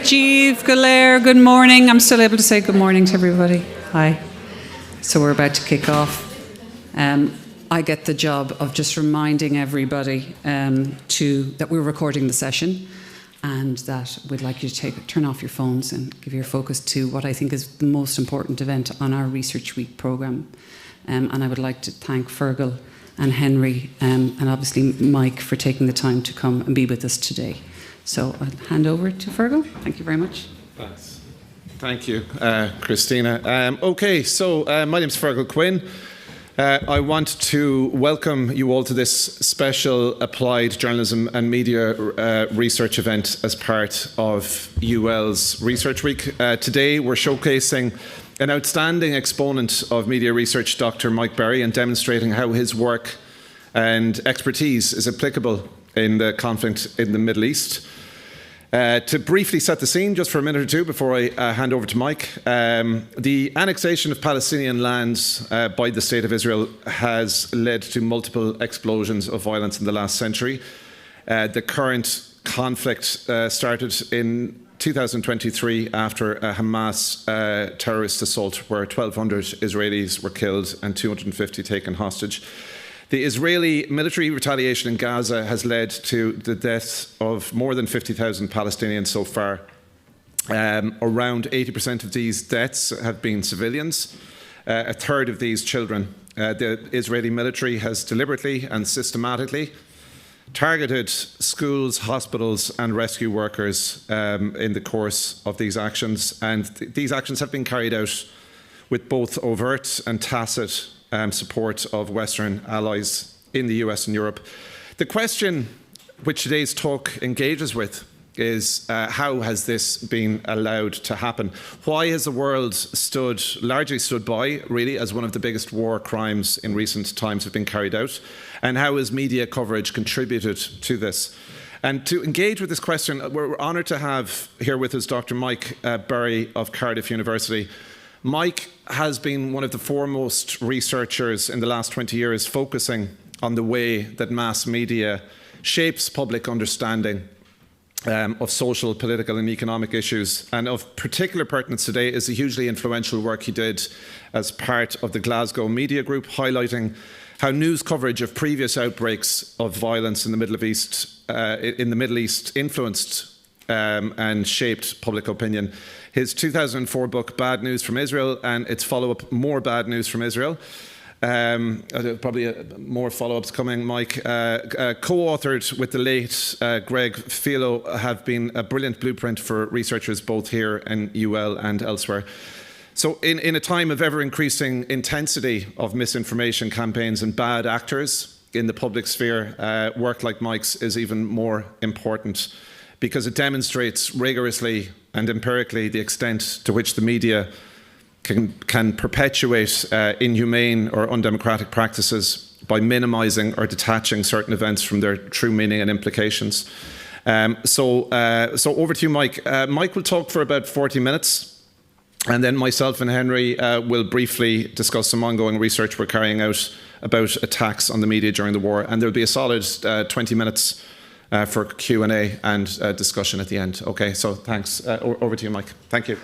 Jeeve, Galair, good morning. I'm still able to say good morning to everybody. Hi. So we're about to kick off. I get the job of just reminding everybody that we're recording the session and that we'd like you to turn off your phones and give your focus to what I think is the most important event on our Research Week programme. And I would like to thank Fergal and Henry and obviously Mike for taking the time to come and be with us today. So I'll hand over to Fergal. Thank you very much. Thanks. Thank you, Christina. Okay, so my name's Fergal Quinn. I want to welcome you all to this special Applied Journalism and Media research event as part of UL's Research Week. Today we're showcasing an outstanding exponent of media research, Dr. Mike Berry, and demonstrating how his work and expertise is applicable in the conflict in the Middle East. To briefly set the scene, just for a minute or two before I hand over to Mike, the annexation of Palestinian lands by the State of Israel has led to multiple explosions of violence in the last century. The current conflict started in 2023 after a Hamas terrorist assault where 1,200 Israelis were killed and 250 taken hostage. The Israeli military retaliation in Gaza has led to the deaths of more than 50,000 Palestinians so far. Around 80% of these deaths have been civilians, a third of these children. The Israeli military has deliberately and systematically targeted schools, hospitals and rescue workers in the course of these actions. And these actions have been carried out with both overt and tacit support of Western allies in the US and Europe. The question which today's talk engages with is how has this been allowed to happen? Why has the world largely stood by, really, as one of the biggest war crimes in recent times have been carried out? And how has media coverage contributed to this? And to engage with this question, we're honoured to have here with us Dr. Mike Berry of Cardiff University. Mike has been one of the foremost researchers in the last 20 years focusing on the way that mass media shapes public understanding of social, political and economic issues. And of particular pertinence today is the hugely influential work he did as part of the Glasgow Media Group, highlighting how news coverage of previous outbreaks of violence in the Middle East influenced and shaped public opinion. His 2004 book, Bad News from Israel, and its follow-up, More Bad News from Israel. Probably more follow-ups coming, Mike. Co-authored with the late Greg Philo, have been a brilliant blueprint for researchers both here in UL and elsewhere. So in a time of ever-increasing intensity of misinformation campaigns and bad actors in the public sphere, work like Mike's is even more important because it demonstrates rigorously and empirically the extent to which the media can perpetuate inhumane or undemocratic practices by minimising or detaching certain events from their true meaning and implications. So over to you, Mike. Mike will talk for about 40 minutes, and then myself and Henry will briefly discuss some ongoing research we're carrying out about attacks on the media during the war, and there'll be a solid 20 minutes for Q&A and discussion at the end. Okay, so thanks. Over to you, Mike. Thank you.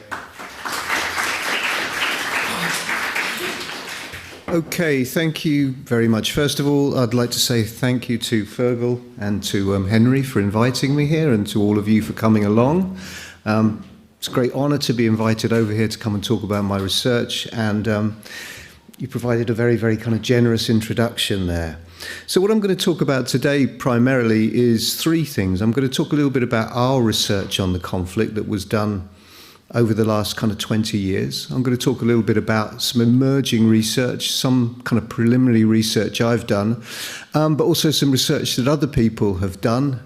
Okay, thank you very much. First of all, I'd like to say thank you to Fergal and to Henry for inviting me here, and to all of you for coming along. It's a great honour to be invited over here to come and talk about my research, and you provided a very, very kind of generous introduction there. So what I'm going to talk about today primarily is three things. I'm going to talk a little bit about our research on the conflict that was done over the last kind of 20 years. I'm going to talk a little bit about some emerging research, some kind of preliminary research I've done, but also some research that other people have done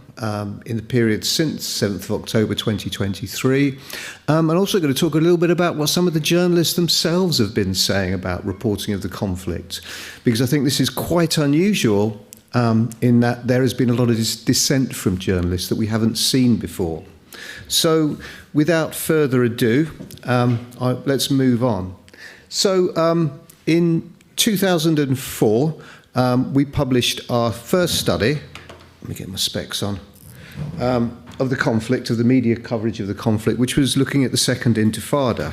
in the period since 7th of October 2023. I'm also going to talk a little bit about what some of the journalists themselves have been saying about reporting of the conflict, because I think this is quite unusual in that there has been a lot of dissent from journalists that we haven't seen before. So without further ado, let's move on. So in 2004, we published our first study. Let me get my specs on. of the conflict, of the media coverage of the conflict, which was looking at the Second Intifada.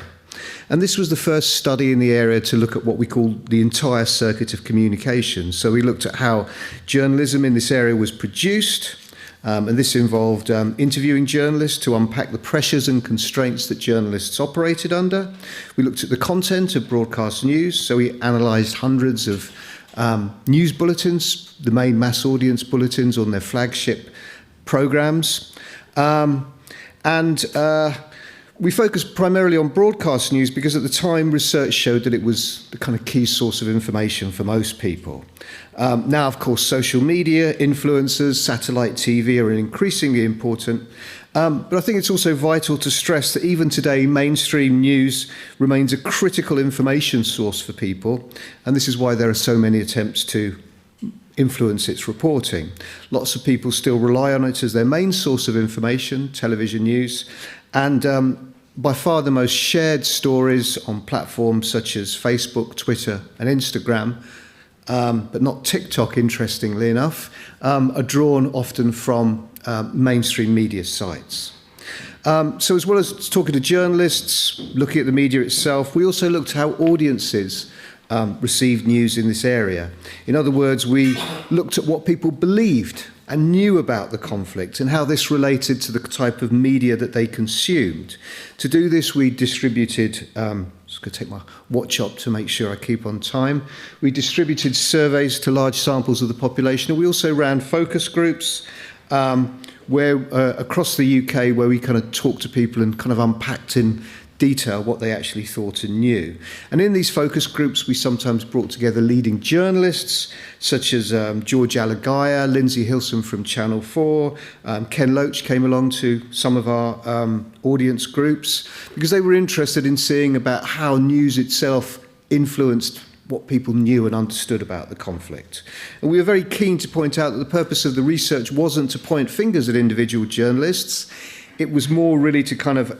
And this was the first study in the area to look at what we call the entire circuit of communication. So we looked at how journalism in this area was produced, and this involved interviewing journalists to unpack the pressures and constraints that journalists operated under. We looked at the content of broadcast news, so we analysed hundreds of news bulletins, the main mass audience bulletins on their flagship programmes. We focused primarily on broadcast news because at the time research showed that it was the kind of key source of information for most people. Now, of course, social media, influencers, satellite TV are increasingly important. But I think it's also vital to stress that even today, mainstream news remains a critical information source for people. And this is why there are so many attempts to influence its reporting. Lots of people still rely on it as their main source of information, television news. And by far the most shared stories on platforms such as Facebook, Twitter and Instagram, but not TikTok, interestingly enough, are drawn often from mainstream media sites. So as well as talking to journalists, looking at the media itself, we also looked at how audiences received news in this area. In other words, we looked at what people believed and knew about the conflict and how this related to the type of media that they consumed. To do this, we distributed, just going to take my watch up to make sure I keep on time. We distributed surveys to large samples of the population, and we also ran focus groups where across the UK where we kind of talked to people and kind of unpacked in detail what they actually thought and knew. And in these focus groups, we sometimes brought together leading journalists, such as George Alagaya, Lindsay Hilson from Channel 4, Ken Loach came along to some of our audience groups, because they were interested in seeing about how news itself influenced what people knew and understood about the conflict. And we were very keen to point out that the purpose of the research wasn't to point fingers at individual journalists. It was more really to kind of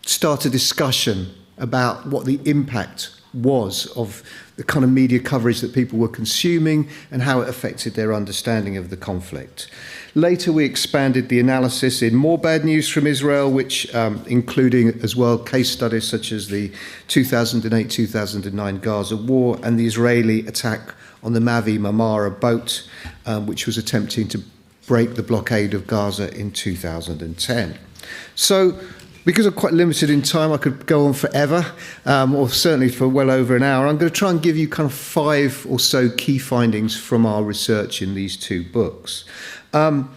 start a discussion about what the impact was of the kind of media coverage that people were consuming and how it affected their understanding of the conflict. Later, we expanded the analysis in more bad news from Israel, which including as well case studies such as the 2008-2009 Gaza war and the Israeli attack on the Mavi Marmara boat, which was attempting to break the blockade of Gaza in 2010. So, because I'm quite limited in time, I could go on forever, or certainly for well over an hour. I'm going to try and give you kind of 5 or so key findings from our research in these 2 books. One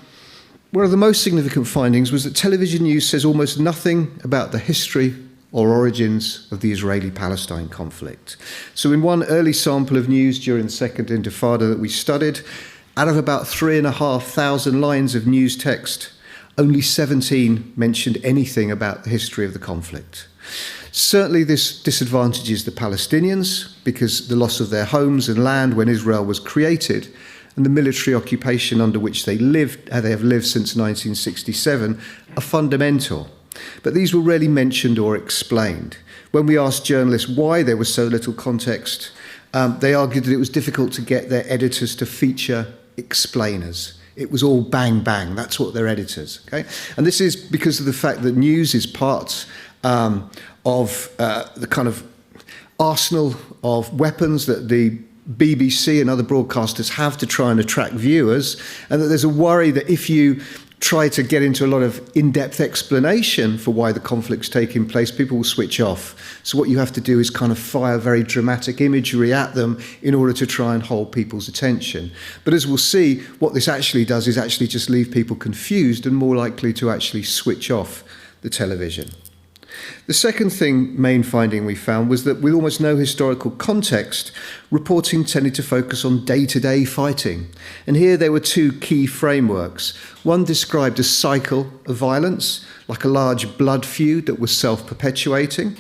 of the most significant findings was that television news says almost nothing about the history or origins of the Israeli-Palestine conflict. So in one early sample of news during the Second Intifada that we studied, out of about 3,500 lines of news text, only 17 mentioned anything about the history of the conflict. Certainly this disadvantages the Palestinians because the loss of their homes and land when Israel was created and the military occupation under which they have lived since 1967 are fundamental. But these were rarely mentioned or explained. When we asked journalists why there was so little context, they argued that it was difficult to get their editors to feature explainers. It was all bang, bang. That's what they're editors. Okay? And this is because of the fact that news is part of the kind of arsenal of weapons that the BBC and other broadcasters have to try and attract viewers, and that there's a worry that if you try to get into a lot of in-depth explanation for why the conflict's taking place, people will switch off. So what you have to do is kind of fire very dramatic imagery at them in order to try and hold people's attention. But as we'll see, what this actually does is actually just leave people confused and more likely to actually switch off the television. The second main finding we found was that with almost no historical context, reporting tended to focus on day-to-day fighting. And here there were 2 key frameworks. One described a cycle of violence, like a large blood feud that was self-perpetuating.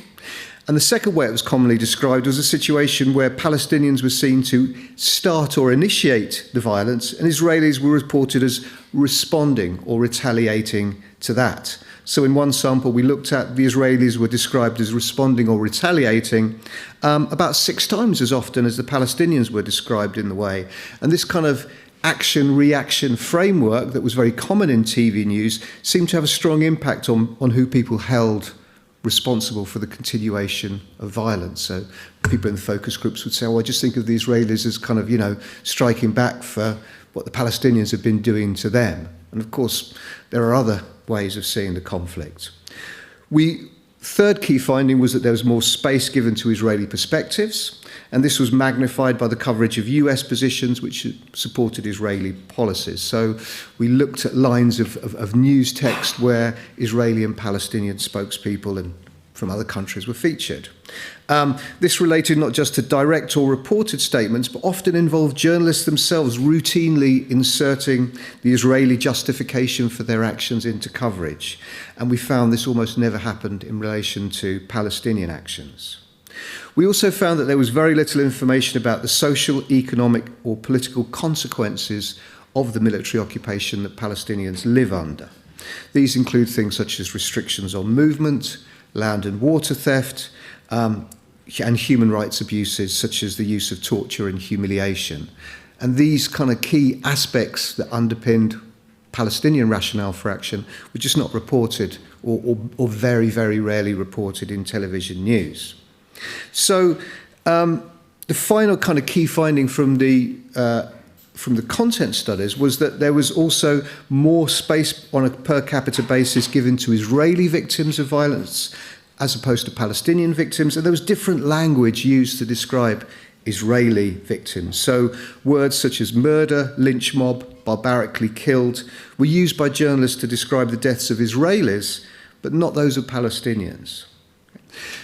And the second way it was commonly described was a situation where Palestinians were seen to start or initiate the violence, and Israelis were reported as responding or retaliating to that. So in one sample we looked at, the Israelis were described as responding or retaliating about 6 times as often as the Palestinians were described in the way. And this kind of action-reaction framework that was very common in TV news seemed to have a strong impact on who people held responsible for the continuation of violence. So people in the focus groups would say, oh, I just think of the Israelis as kind of, striking back for what the Palestinians have been doing to them. And of course, there are other ways of seeing the conflict. Third key finding was that there was more space given to Israeli perspectives, and this was magnified by the coverage of US positions which supported Israeli policies. So we looked at lines of news text where Israeli and Palestinian spokespeople and from other countries were featured. This related not just to direct or reported statements, but often involved journalists themselves routinely inserting the Israeli justification for their actions into coverage. And we found this almost never happened in relation to Palestinian actions. We also found that there was very little information about the social, economic, or political consequences of the military occupation that Palestinians live under. These include things such as restrictions on movement, land and water theft, and human rights abuses such as the use of torture and humiliation. And these kind of key aspects that underpinned Palestinian rationale for action were just not reported or very, very rarely reported in television news. So the final kind of key finding from the content studies was that there was also more space on a per capita basis given to Israeli victims of violence as opposed to Palestinian victims, and there was different language used to describe Israeli victims. So words such as murder, lynch mob, barbarically killed were used by journalists to describe the deaths of Israelis, but not those of Palestinians.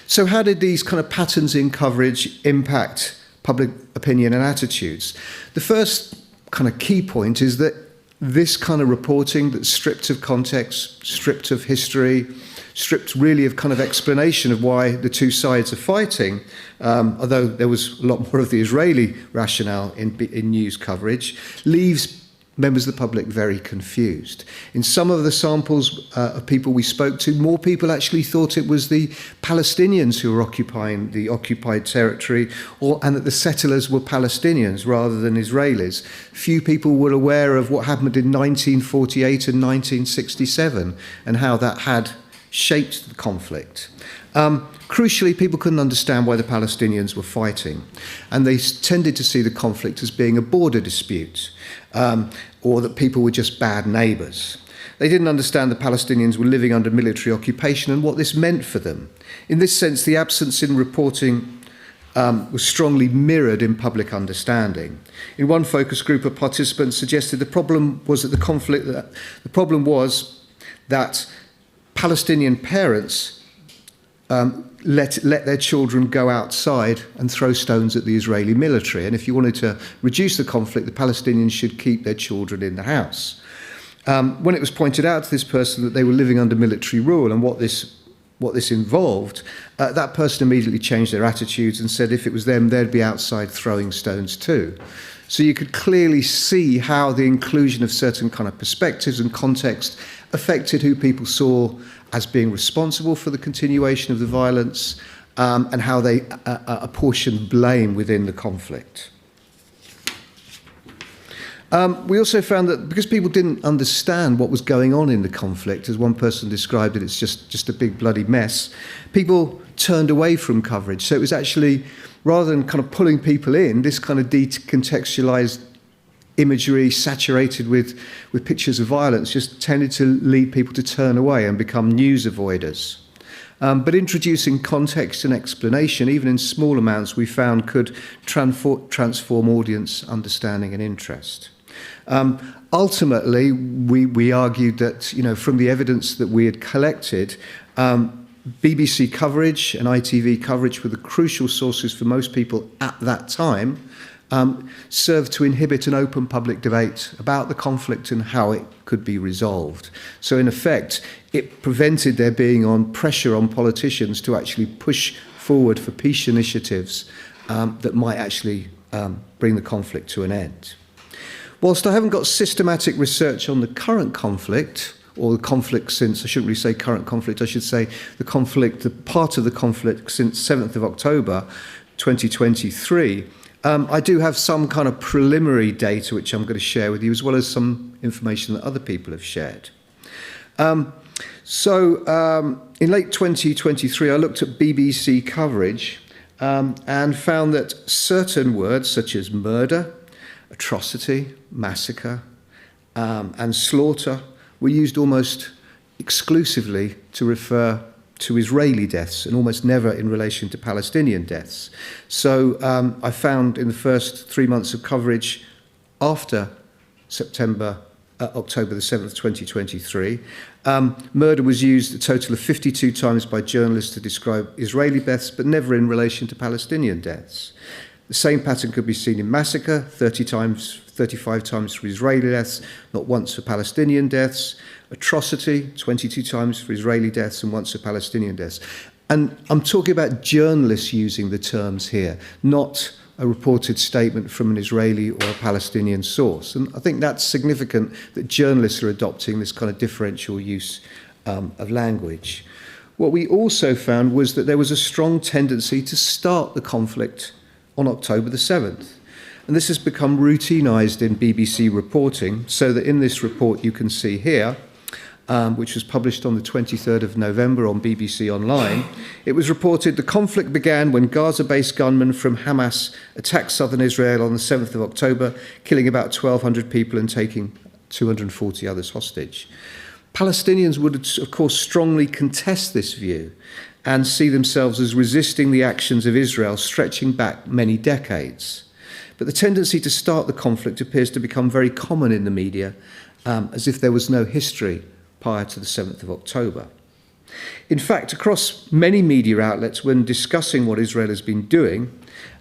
So how did these kind of patterns in coverage impact public opinion and attitudes? The first kind of key point is that this kind of reporting that's stripped of context, stripped of history, stripped really of kind of explanation of why the two sides are fighting, although there was a lot more of the Israeli rationale in news coverage, leaves members of the public very confused. In some of the samples of people we spoke to, more people actually thought it was the Palestinians who were occupying the occupied territory, and that the settlers were Palestinians rather than Israelis. Few people were aware of what happened in 1948 and 1967 and how that had shaped the conflict. Crucially, people couldn't understand why the Palestinians were fighting, and they tended to see the conflict as being a border dispute, or that people were just bad neighbours. They didn't understand the Palestinians were living under military occupation and what this meant for them. In this sense, the absence in reporting was strongly mirrored in public understanding. In one focus group of participants suggested the problem was that Palestinian parents let their children go outside and throw stones at the Israeli military. And if you wanted to reduce the conflict, the Palestinians should keep their children in the house. When it was pointed out to this person that they were living under military rule and what this involved, that person immediately changed their attitudes and said if it was them, they'd be outside throwing stones too. So you could clearly see how the inclusion of certain kind of perspectives and context affected who people saw as being responsible for the continuation of the violence, and how they apportioned blame within the conflict. We also found that because people didn't understand what was going on in the conflict, as one person described it, it's just a big bloody mess, people turned away from coverage. So it was actually, rather than kind of pulling people in, this kind of decontextualized imagery saturated with pictures of violence just tended to lead people to turn away and become news avoiders. But introducing context and explanation, even in small amounts, we found could transform audience understanding and interest. Ultimately, we argued that, from the evidence that we had collected, BBC coverage and ITV coverage were the crucial sources for most people at that time, served to inhibit an open public debate about the conflict and how it could be resolved. So in effect, it prevented there being pressure on politicians to actually push forward for peace initiatives that might actually bring the conflict to an end. Whilst I haven't got systematic research on the current conflict, or the conflict since, I shouldn't really say current conflict, I should say the part of the conflict since 7th of October 2023, I do have some kind of preliminary data which I'm going to share with you, as well as some information that other people have shared. In late 2023, I looked at BBC coverage and found that certain words such as murder, atrocity, massacre, and slaughter were used almost exclusively to refer to Israeli deaths and almost never in relation to Palestinian deaths. So I found in the first 3 months of coverage after October the 7th, 2023, murder was used a total of 52 times by journalists to describe Israeli deaths, but never in relation to Palestinian deaths. The same pattern could be seen in massacre, 35 times for Israeli deaths, not once for Palestinian deaths. Atrocity, 22 times for Israeli deaths and once for Palestinian deaths. And I'm talking about journalists using the terms here, not a reported statement from an Israeli or a Palestinian source. And I think that's significant that journalists are adopting this kind of differential use of language. What we also found was that there was a strong tendency to start the conflict on October the 7th. And this has become routinized in BBC reporting, so that in this report you can see here, which was published on the 23rd of November on BBC Online, it was reported the conflict began when Gaza-based gunmen from Hamas attacked southern Israel on the 7th of October, killing about 1,200 people and taking 240 others hostage. Palestinians would, of course, strongly contest this view and see themselves as resisting the actions of Israel stretching back many decades. But the tendency to start the conflict appears to become very common in the media, as if there was no history prior to the 7th of October. In fact, across many media outlets, when discussing what Israel has been doing,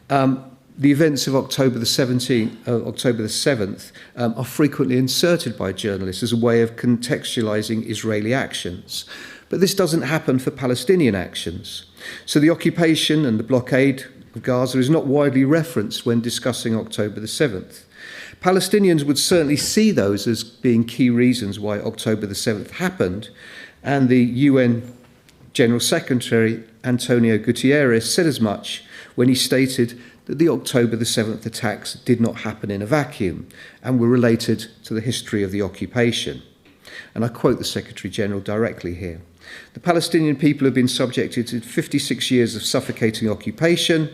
the events of October the 7th are frequently inserted by journalists as a way of contextualizing Israeli actions. But this doesn't happen for Palestinian actions. So the occupation and the blockade of Gaza is not widely referenced when discussing October the 7th. Palestinians would certainly see those as being key reasons why October the 7th happened, and the UN General Secretary Antonio Guterres said as much when he stated that the October the 7th attacks did not happen in a vacuum and were related to the history of the occupation. And I quote the Secretary General directly here. The Palestinian people have been subjected to 56 years of suffocating occupation.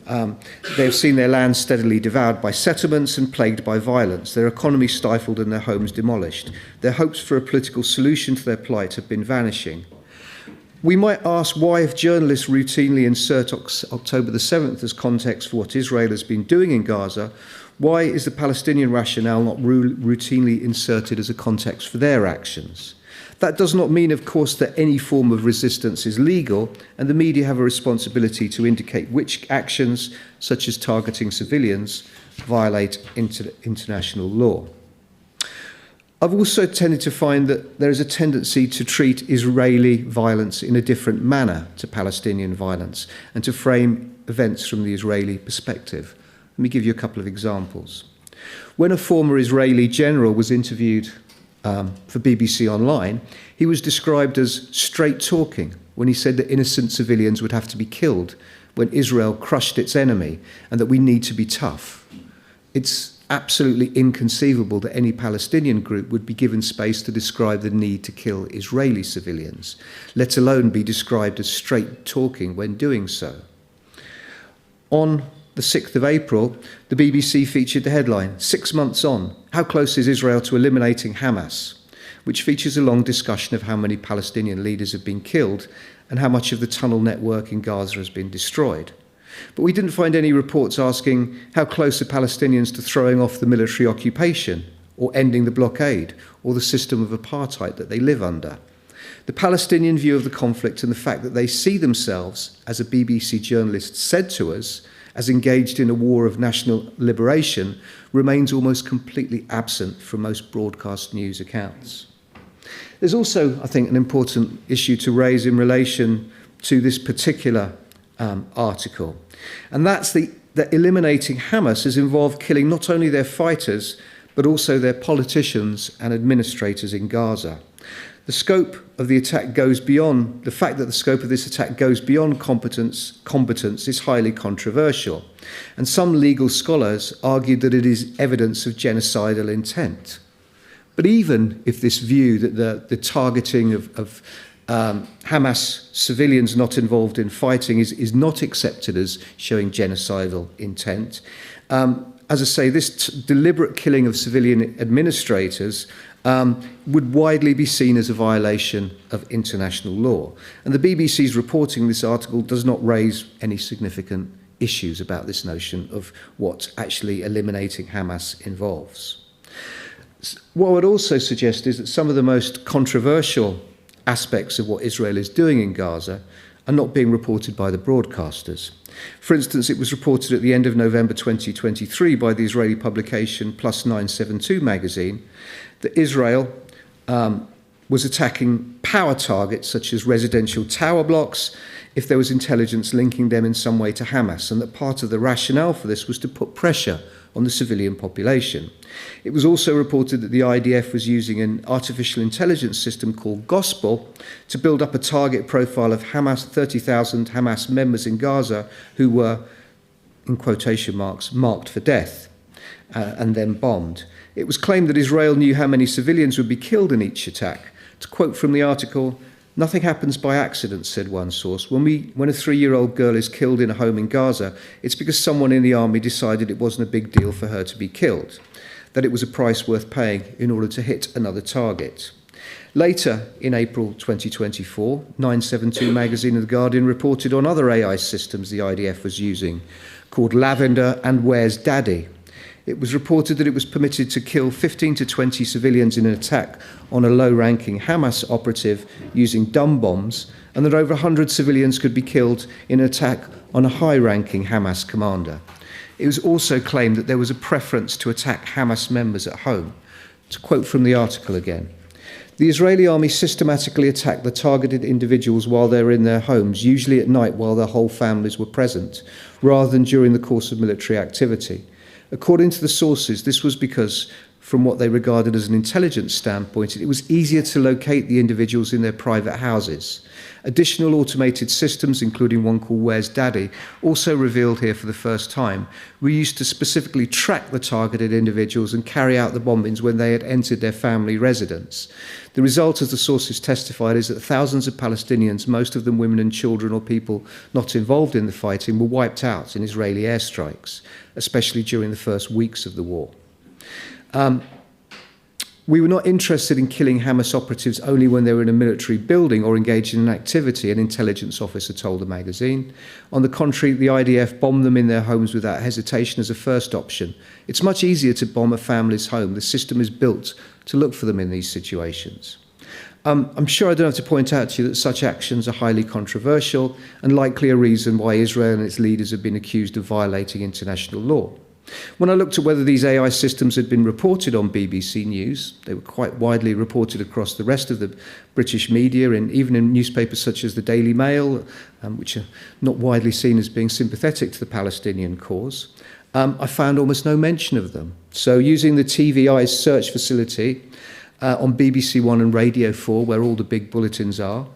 They have seen their land steadily devoured by settlements and plagued by violence, their economy stifled and their homes demolished. Their hopes for a political solution to their plight have been vanishing. We might ask why, if journalists routinely insert October the 7th as context for what Israel has been doing in Gaza, why is the Palestinian rationale not routinely inserted as a context for their actions? That does not mean, of course, that any form of resistance is legal, and the media have a responsibility to indicate which actions, such as targeting civilians, violate international law. I've also tended to find that there is a tendency to treat Israeli violence in a different manner to Palestinian violence and to frame events from the Israeli perspective. Let me give you a couple of examples. When a former Israeli general was interviewed for BBC Online, he was described as straight talking when he said that innocent civilians would have to be killed when Israel crushed its enemy and that we need to be tough. It's absolutely inconceivable that any Palestinian group would be given space to describe the need to kill Israeli civilians, let alone be described as straight talking when doing so. On the 6th of April, the BBC featured the headline, 6 months on, how close is Israel to eliminating Hamas? Which features a long discussion of how many Palestinian leaders have been killed and how much of the tunnel network in Gaza has been destroyed. But we didn't find any reports asking how close are Palestinians to throwing off the military occupation or ending the blockade or the system of apartheid that they live under. The Palestinian view of the conflict and the fact that they see themselves, as a BBC journalist said to us, as engaged in a war of national liberation remains almost completely absent from most broadcast news accounts. There's also, I think, an important issue to raise in relation to this particular article, and that's that eliminating Hamas has involved killing not only their fighters, but also their politicians and administrators in Gaza. The scope of the attack goes beyond, the fact that the scope of this attack goes beyond combatants is highly controversial. And some legal scholars argued that it is evidence of genocidal intent. But even if this view that the targeting of Hamas civilians not involved in fighting is not accepted as showing genocidal intent, as I say, this deliberate killing of civilian administrators would widely be seen as a violation of international law. And the BBC's reporting this article does not raise any significant issues about this notion of what actually eliminating Hamas involves. What I would also suggest is that some of the most controversial aspects of what Israel is doing in Gaza are not being reported by the broadcasters. For instance, it was reported at the end of November 2023 by the Israeli publication Plus 972 magazine that Israel was attacking power targets such as residential tower blocks if there was intelligence linking them in some way to Hamas, and that part of the rationale for this was to put pressure on the civilian population. It was also reported that the IDF was using an artificial intelligence system called Gospel to build up a target profile of 30,000 Hamas members in Gaza who were, in quotation marks, marked for death and then bombed. It was claimed that Israel knew how many civilians would be killed in each attack. To quote from the article, "Nothing happens by accident," said one source. When a 3-year-old girl is killed in a home in Gaza, it's because someone in the army decided it wasn't a big deal for her to be killed, that it was a price worth paying in order to hit another target. Later, in April 2024, 972 magazine and The Guardian reported on other AI systems the IDF was using, called Lavender and Where's Daddy. It was reported that it was permitted to kill 15 to 20 civilians in an attack on a low-ranking Hamas operative using dumb bombs, and that over 100 civilians could be killed in an attack on a high-ranking Hamas commander. It was also claimed that there was a preference to attack Hamas members at home. To quote from the article again, "The Israeli army systematically attacked the targeted individuals while they were in their homes, usually at night while their whole families were present, rather than during the course of military activity. According to the sources, this was because, from what they regarded as an intelligence standpoint, it was easier to locate the individuals in their private houses. Additional automated systems, including one called Where's Daddy, also revealed here for the first time, were used to specifically track the targeted individuals and carry out the bombings when they had entered their family residence. The result, as the sources testified, is that thousands of Palestinians, most of them women and children or people not involved in the fighting, were wiped out in Israeli airstrikes, especially during the first weeks of the war." We were not interested in killing Hamas operatives only when they were in a military building or engaged in an activity, an intelligence officer told the magazine. On the contrary, the IDF bombed them in their homes without hesitation as a first option. It's much easier to bomb a family's home. The system is built to look for them in these situations. I'm sure I don't have to point out to you that such actions are highly controversial and likely a reason why Israel and its leaders have been accused of violating international law. When I looked at whether these AI systems had been reported on BBC News, they were quite widely reported across the rest of the British media, and even in newspapers such as the Daily Mail, which are not widely seen as being sympathetic to the Palestinian cause. I found almost no mention of them. So using the TVI's search facility on BBC One and Radio 4, where all the big bulletins are,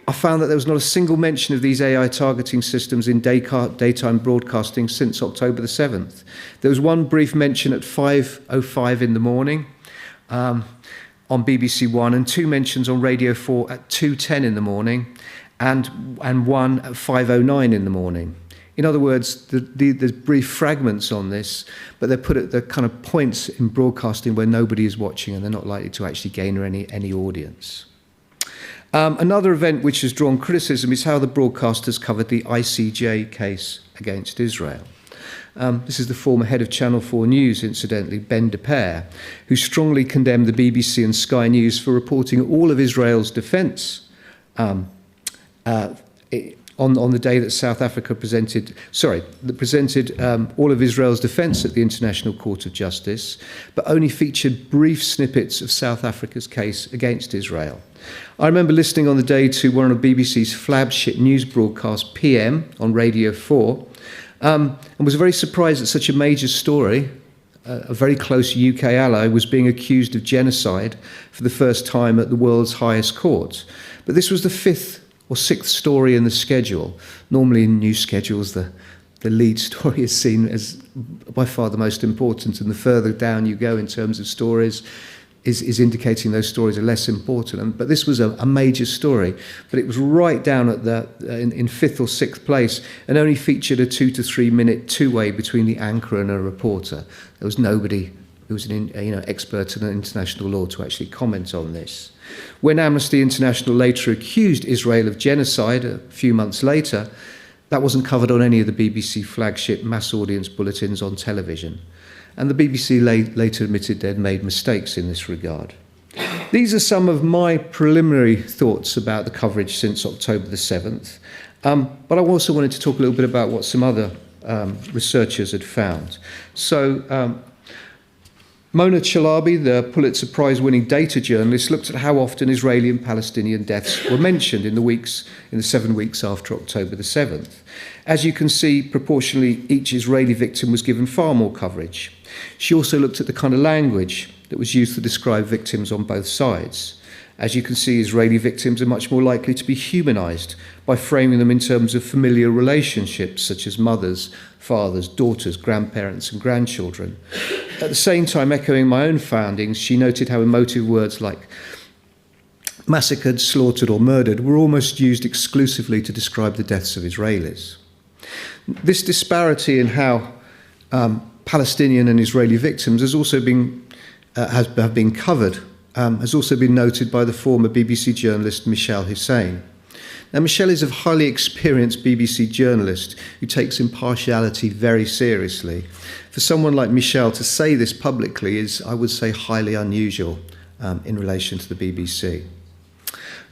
I found that there was not a single mention of these AI targeting systems in daytime broadcasting since October the 7th. There was one brief mention at 5:05 in the morning on BBC One, and two mentions on Radio 4 at 2:10 in the morning, and one at 5:09 in the morning. In other words, there's brief fragments on this, but they're put at the kind of points in broadcasting where nobody is watching and they're not likely to actually gain any audience. Another event which has drawn criticism is how the broadcasters covered the ICJ case against Israel. This is the former head of Channel 4 News, incidentally, Ben de Pere, who strongly condemned the BBC and Sky News for reporting all of Israel's defence on the day that South Africa presented all of Israel's defence at the International Court of Justice, but only featured brief snippets of South Africa's case against Israel. I remember listening on the day to one of BBC's flagship news broadcasts, PM, on Radio 4, and was very surprised that such a major story, a very close UK ally, was being accused of genocide for the first time at the world's highest court. But this was the fifth or sixth story in the schedule. Normally in news schedules, the the lead story is seen as by far the most important, and the further down you go in terms of stories is indicating those stories are less important. But this was a major story, but it was right down at in fifth or sixth place, and only featured a 2 to 3 minute two-way between the anchor and a reporter. There was nobody who was an expert in international law to actually comment on this. When Amnesty International later accused Israel of genocide a few months later, that wasn't covered on any of the BBC flagship mass audience bulletins on television. And the BBC later admitted they'd made mistakes in this regard. These are some of my preliminary thoughts about the coverage since October the 7th. But I also wanted to talk a little bit about what some other researchers had found. So Mona Chalabi, the Pulitzer Prize-winning data journalist, looked at how often Israeli and Palestinian deaths were mentioned in the 7 weeks after October the 7th. As you can see, proportionally, each Israeli victim was given far more coverage. She also looked at the kind of language that was used to describe victims on both sides. As you can see, Israeli victims are much more likely to be humanised by framing them in terms of familiar relationships, such as mothers, fathers, daughters, grandparents and grandchildren. At the same time, echoing my own findings, she noted how emotive words like massacred, slaughtered or murdered were almost used exclusively to describe the deaths of Israelis. This disparity in how Palestinian and Israeli victims has also been have been covered, has also been noted by the former BBC journalist Michelle Hussein. Now, Michelle is a highly experienced BBC journalist who takes impartiality very seriously. For someone like Michelle to say this publicly is, I would say, highly unusual in relation to the BBC.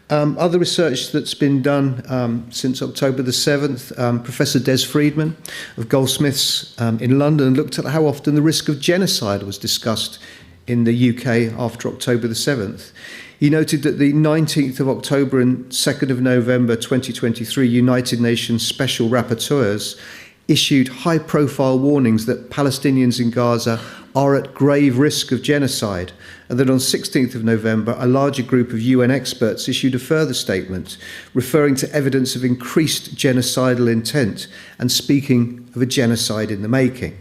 Other research that's been done since October the 7th, Professor Des Friedman of Goldsmiths in London looked at how often the risk of genocide was discussed in the UK after October the 7th. He noted that the 19th of October and 2nd of November 2023 United Nations Special Rapporteurs issued high-profile warnings that Palestinians in Gaza are at grave risk of genocide, and that on 16th of November a larger group of UN experts issued a further statement referring to evidence of increased genocidal intent and speaking of a genocide in the making.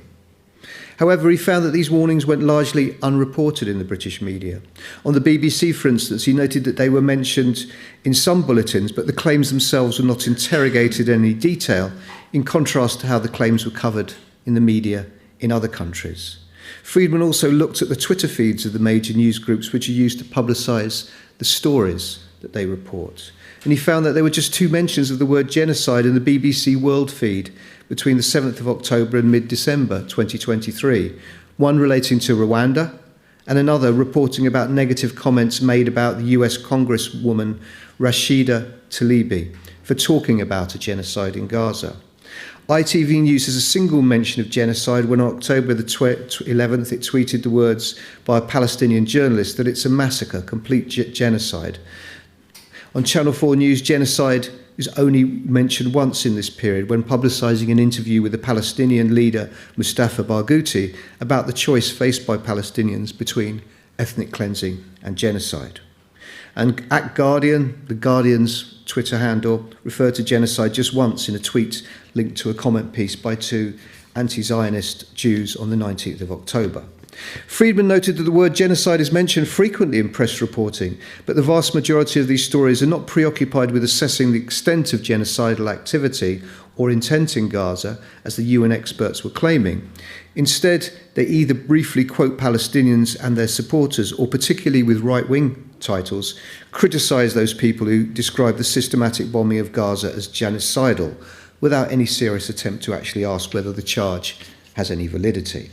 However, he found that these warnings went largely unreported in the British media. On the BBC, for instance, he noted that they were mentioned in some bulletins, but the claims themselves were not interrogated in any detail, in contrast to how the claims were covered in the media in other countries. Friedman also looked at the Twitter feeds of the major news groups which are used to publicise the stories that they report. And he found that there were just 2 mentions of the word genocide in the BBC World feed between the 7th of October and mid-December 2023, one relating to Rwanda and another reporting about negative comments made about the US Congresswoman Rashida Tlaib for talking about a genocide in Gaza. ITV News has a single mention of genocide when on October the 11th it tweeted the words by a Palestinian journalist that it's a massacre, complete genocide. On Channel 4 News, genocide is only mentioned once in this period when publicising an interview with the Palestinian leader Mustafa Barghouti about the choice faced by Palestinians between ethnic cleansing and genocide. And at Guardian, the Guardian's Twitter handle referred to genocide just once in a tweet linked to a comment piece by 2 anti-Zionist Jews on the 19th of October. Friedman noted that the word genocide is mentioned frequently in press reporting, but the vast majority of these stories are not preoccupied with assessing the extent of genocidal activity or intent in Gaza, as the UN experts were claiming. Instead, they either briefly quote Palestinians and their supporters, or particularly with right-wing titles, criticise those people who describe the systematic bombing of Gaza as genocidal, without any serious attempt to actually ask whether the charge has any validity.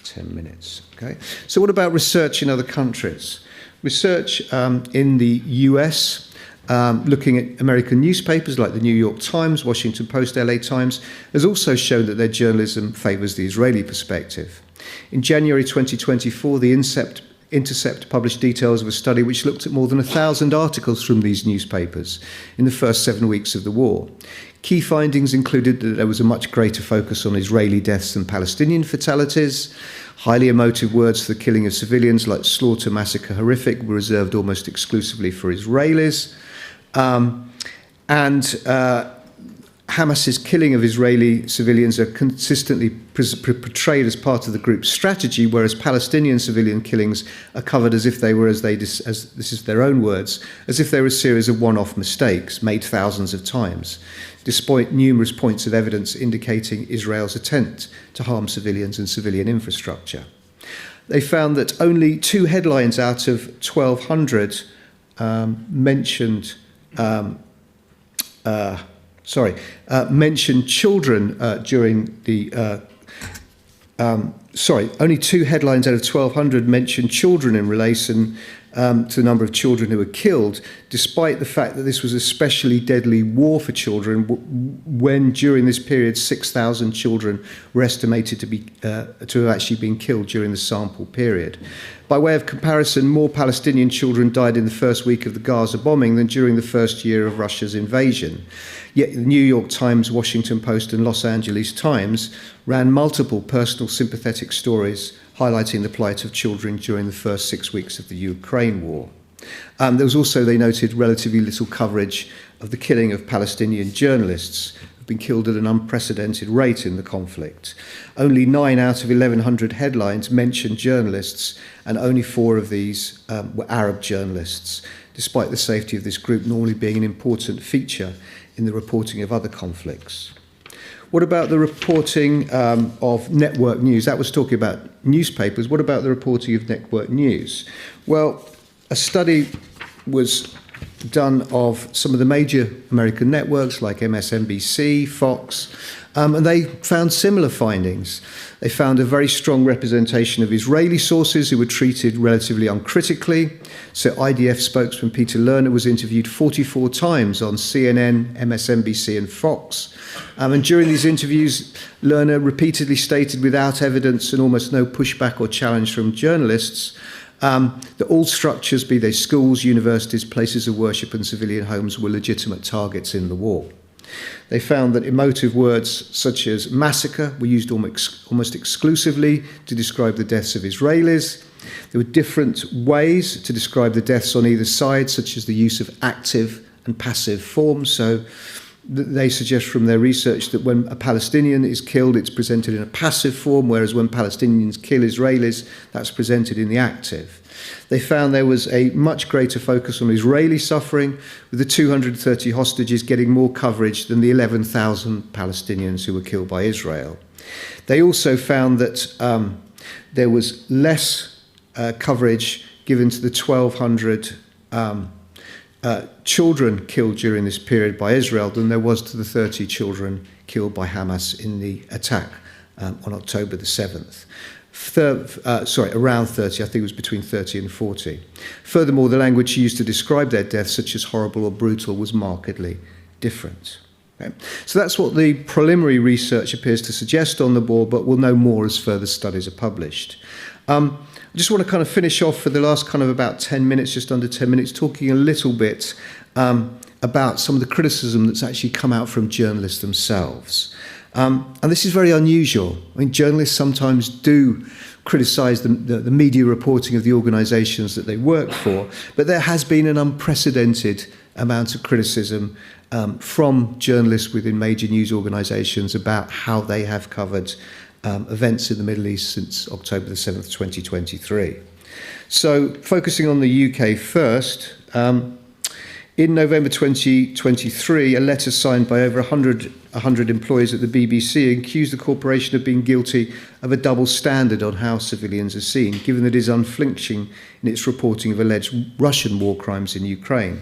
10 minutes. Okay. So what about research in other countries? Research in the US, looking at American newspapers like the New York Times, Washington Post, LA Times, has also shown that their journalism favours the Israeli perspective. In January 2024, the Intercept published details of a study which looked at more than 1,000 articles from these newspapers in the first 7 weeks of the war. Key findings included that there was a much greater focus on Israeli deaths than Palestinian fatalities. Highly emotive words for the killing of civilians like slaughter, massacre, horrific were reserved almost exclusively for Israelis. Hamas's killing of Israeli civilians are consistently portrayed as part of the group's strategy, whereas Palestinian civilian killings are covered as if they were, as this is their own words, as if they were a series of one-off mistakes made thousands of times, despite numerous points of evidence indicating Israel's attempt to harm civilians and civilian infrastructure. They found that only 2 headlines out of 1,200 mentioned children during the. Only 2 headlines out of 1,200 mentioned children in relation to the number of children who were killed, despite the fact that this was a especially deadly war for children, when during this period 6,000 children were estimated to have actually been killed during the sample period. By way of comparison, more Palestinian children died in the first week of the Gaza bombing than during the first year of Russia's invasion. Yet the New York Times, Washington Post and Los Angeles Times ran multiple personal sympathetic stories highlighting the plight of children during the first 6 weeks of the Ukraine war. There was also, they noted, relatively little coverage of the killing of Palestinian journalists who've been killed at an unprecedented rate in the conflict. Only 9 out of 1,100 headlines mentioned journalists, and only 4 of these were Arab journalists, despite the safety of this group normally being an important feature in the reporting of other conflicts. What about the reporting of network news? That was talking about newspapers. What about the reporting of network news? Well, a study was done of some of the major American networks like MSNBC, Fox, and they found similar findings. They found a very strong representation of Israeli sources who were treated relatively uncritically. So IDF spokesman Peter Lerner was interviewed 44 times on CNN, MSNBC and Fox. And during these interviews, Lerner repeatedly stated without evidence and almost no pushback or challenge from journalists that all structures, be they schools, universities, places of worship and civilian homes, were legitimate targets in the war. They found that emotive words such as massacre were used almost exclusively to describe the deaths of Israelis. There were different ways to describe the deaths on either side, such as the use of active and passive forms. So they suggest from their research that when a Palestinian is killed, it's presented in a passive form, whereas when Palestinians kill Israelis, that's presented in the active. They found there was a much greater focus on Israeli suffering, with the 230 hostages getting more coverage than the 11,000 Palestinians who were killed by Israel. They also found that there was less coverage given to the 1,200 children killed during this period by Israel than there was to the 30 children killed by Hamas in the attack on October the 7th. Around 30, I think it was between 30 and 40. Furthermore, the language used to describe their deaths, such as horrible or brutal, was markedly different. Okay. So that's what the preliminary research appears to suggest on the board, but we'll know more as further studies are published. I just want to kind of finish off for the last kind of about 10 minutes, just under 10 minutes, talking a little bit about some of the criticism that's actually come out from journalists themselves. And this is very unusual. I mean, journalists sometimes do criticise the media reporting of the organisations that they work for, but there has been an unprecedented amount of criticism from journalists within major news organisations about how they have covered events in the Middle East since October the 7th, 2023. So, focusing on the UK first, in November 2023, a letter signed by over 100 employees at the BBC accused the corporation of being guilty of a double standard on how civilians are seen, given that it is unflinching in its reporting of alleged Russian war crimes in Ukraine.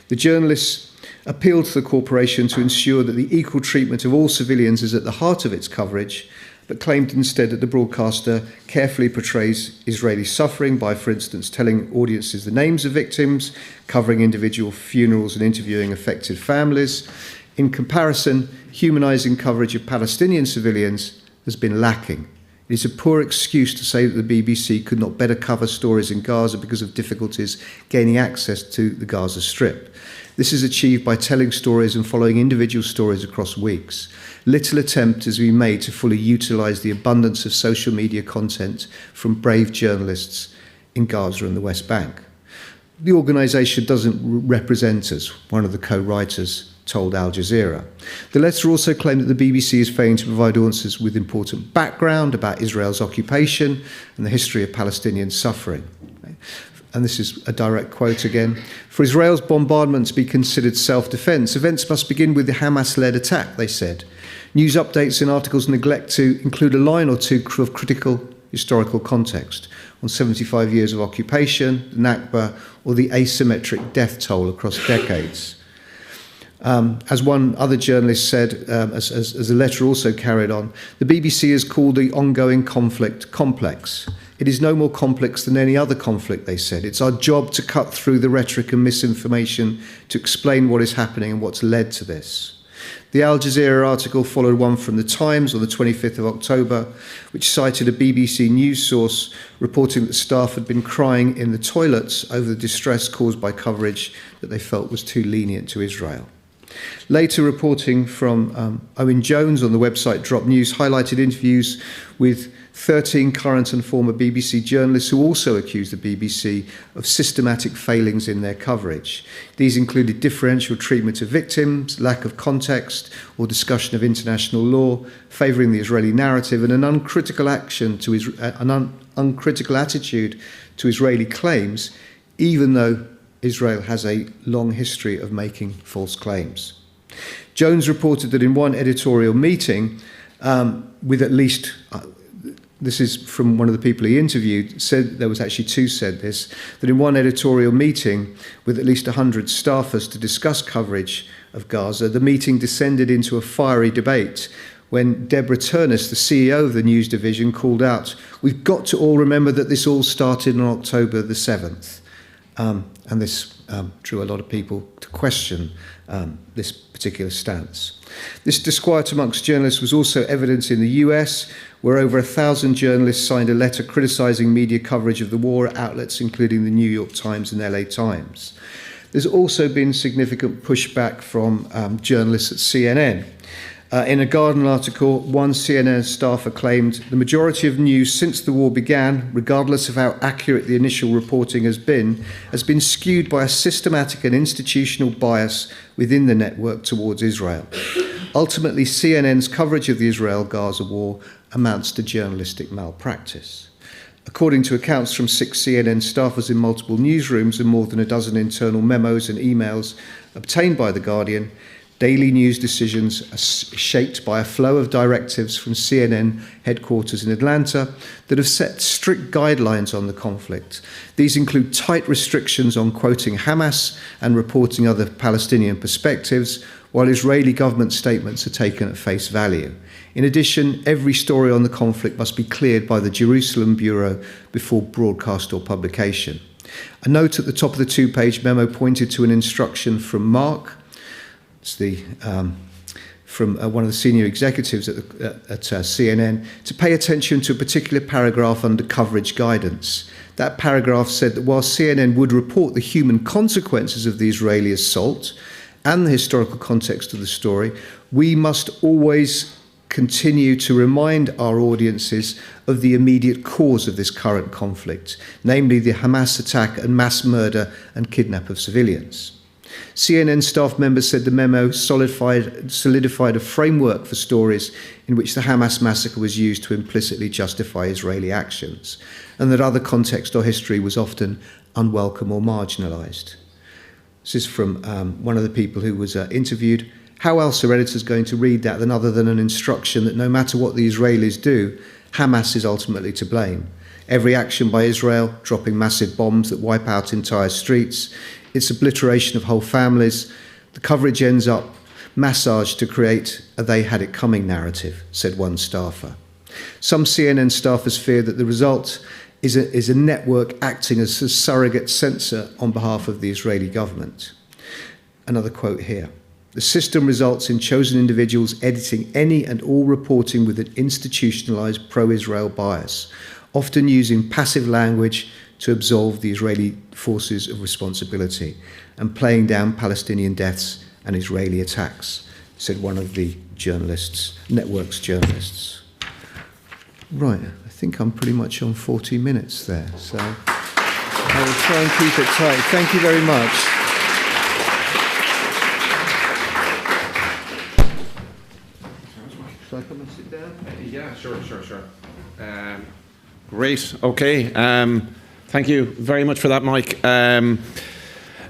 The journalists appealed to the corporation to ensure that the equal treatment of all civilians is at the heart of its coverage, but claimed instead that the broadcaster carefully portrays Israeli suffering by, for instance, telling audiences the names of victims, covering individual funerals and interviewing affected families. In comparison, humanising coverage of Palestinian civilians has been lacking. It is a poor excuse to say that the BBC could not better cover stories in Gaza because of difficulties gaining access to the Gaza Strip. This is achieved by telling stories and following individual stories across weeks. Little attempt has been made to fully utilise the abundance of social media content from brave journalists in Gaza and the West Bank. The organisation doesn't represent us, one of the co-writers told Al Jazeera. The letter also claimed that the BBC is failing to provide audiences with important background about Israel's occupation and the history of Palestinian suffering. And this is a direct quote again. For Israel's bombardment to be considered self-defense, events must begin with the Hamas-led attack, they said. News updates and articles neglect to include a line or two of critical historical context on 75 years of occupation, the Nakba, or the asymmetric death toll across decades. As one other journalist said, as the letter also carried on, the BBC has called the ongoing conflict complex. It is no more complex than any other conflict, they said. It's our job to cut through the rhetoric and misinformation to explain what is happening and what's led to this. The Al Jazeera article followed one from the Times on the 25th of October, which cited a BBC news source reporting that staff had been crying in the toilets over the distress caused by coverage that they felt was too lenient to Israel. Later reporting from Owen Jones on the website Drop News highlighted interviews with 13 current and former BBC journalists who also accused the BBC of systematic failings in their coverage. These included differential treatment of victims, lack of context or discussion of international law, favouring the Israeli narrative, and an uncritical attitude to Israeli claims, even though Israel has a long history of making false claims. Jones reported that in one editorial meeting with at least, this is from one of the people he interviewed, said there was actually two said this, that in one editorial meeting with at least 100 staffers to discuss coverage of Gaza, the meeting descended into a fiery debate when Deborah Turnus, the CEO of the news division, called out, "We've got to all remember that this all started on October the 7th. And this drew a lot of people to question this particular stance. This disquiet amongst journalists was also evident in the US, where over 1,000 journalists signed a letter criticising media coverage of the war at outlets including the New York Times and LA Times. There's also been significant pushback from journalists at CNN. In a Guardian article, one CNN staffer claimed the majority of news since the war began, regardless of how accurate the initial reporting has been skewed by a systematic and institutional bias within the network towards Israel. Ultimately, CNN's coverage of the Israel-Gaza war amounts to journalistic malpractice. According to accounts from 6 CNN staffers in multiple newsrooms and more than a dozen internal memos and emails obtained by The Guardian, daily news decisions are shaped by a flow of directives from CNN headquarters in Atlanta that have set strict guidelines on the conflict. These include tight restrictions on quoting Hamas and reporting other Palestinian perspectives, while Israeli government statements are taken at face value. In addition, every story on the conflict must be cleared by the Jerusalem Bureau before broadcast or publication. A note at the top of the 2-page memo pointed to an instruction from Mark, from one of the senior executives at CNN, to pay attention to a particular paragraph under coverage guidance. That paragraph said that while CNN would report the human consequences of the Israeli assault and the historical context of the story, we must always continue to remind our audiences of the immediate cause of this current conflict, namely the Hamas attack and mass murder and kidnap of civilians. CNN staff members said the memo solidified a framework for stories in which the Hamas massacre was used to implicitly justify Israeli actions, and that other context or history was often unwelcome or marginalised. This is from one of the people who was interviewed. How else are editors going to read that other than an instruction that no matter what the Israelis do, Hamas is ultimately to blame? Every action by Israel, dropping massive bombs that wipe out entire streets, its obliteration of whole families, the coverage ends up massaged to create a "they had it coming" narrative, said one staffer. Some CNN staffers fear that the result is a network acting as a surrogate censor on behalf of the Israeli government. Another quote here. The system results in chosen individuals editing any and all reporting with an institutionalized pro-Israel bias, often using passive language to absolve the Israeli forces of responsibility and playing down Palestinian deaths and Israeli attacks, said one of the network's journalists. Right, I think I'm pretty much on 40 minutes there, so I will try and keep it tight. Thank you very much. Sure. Great. Okay. Thank you very much for that, Mike.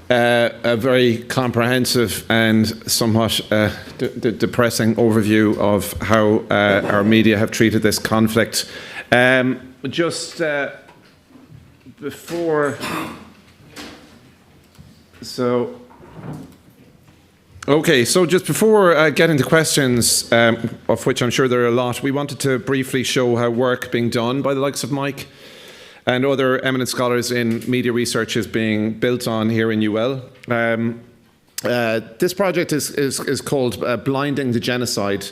A very comprehensive and somewhat depressing overview of how our media have treated this conflict. Just before... Okay, so just before getting to questions, of which I'm sure there are a lot, we wanted to briefly show how work being done by the likes of Mike and other eminent scholars in media research is being built on here in UL. This project is called Blinding the Genocide,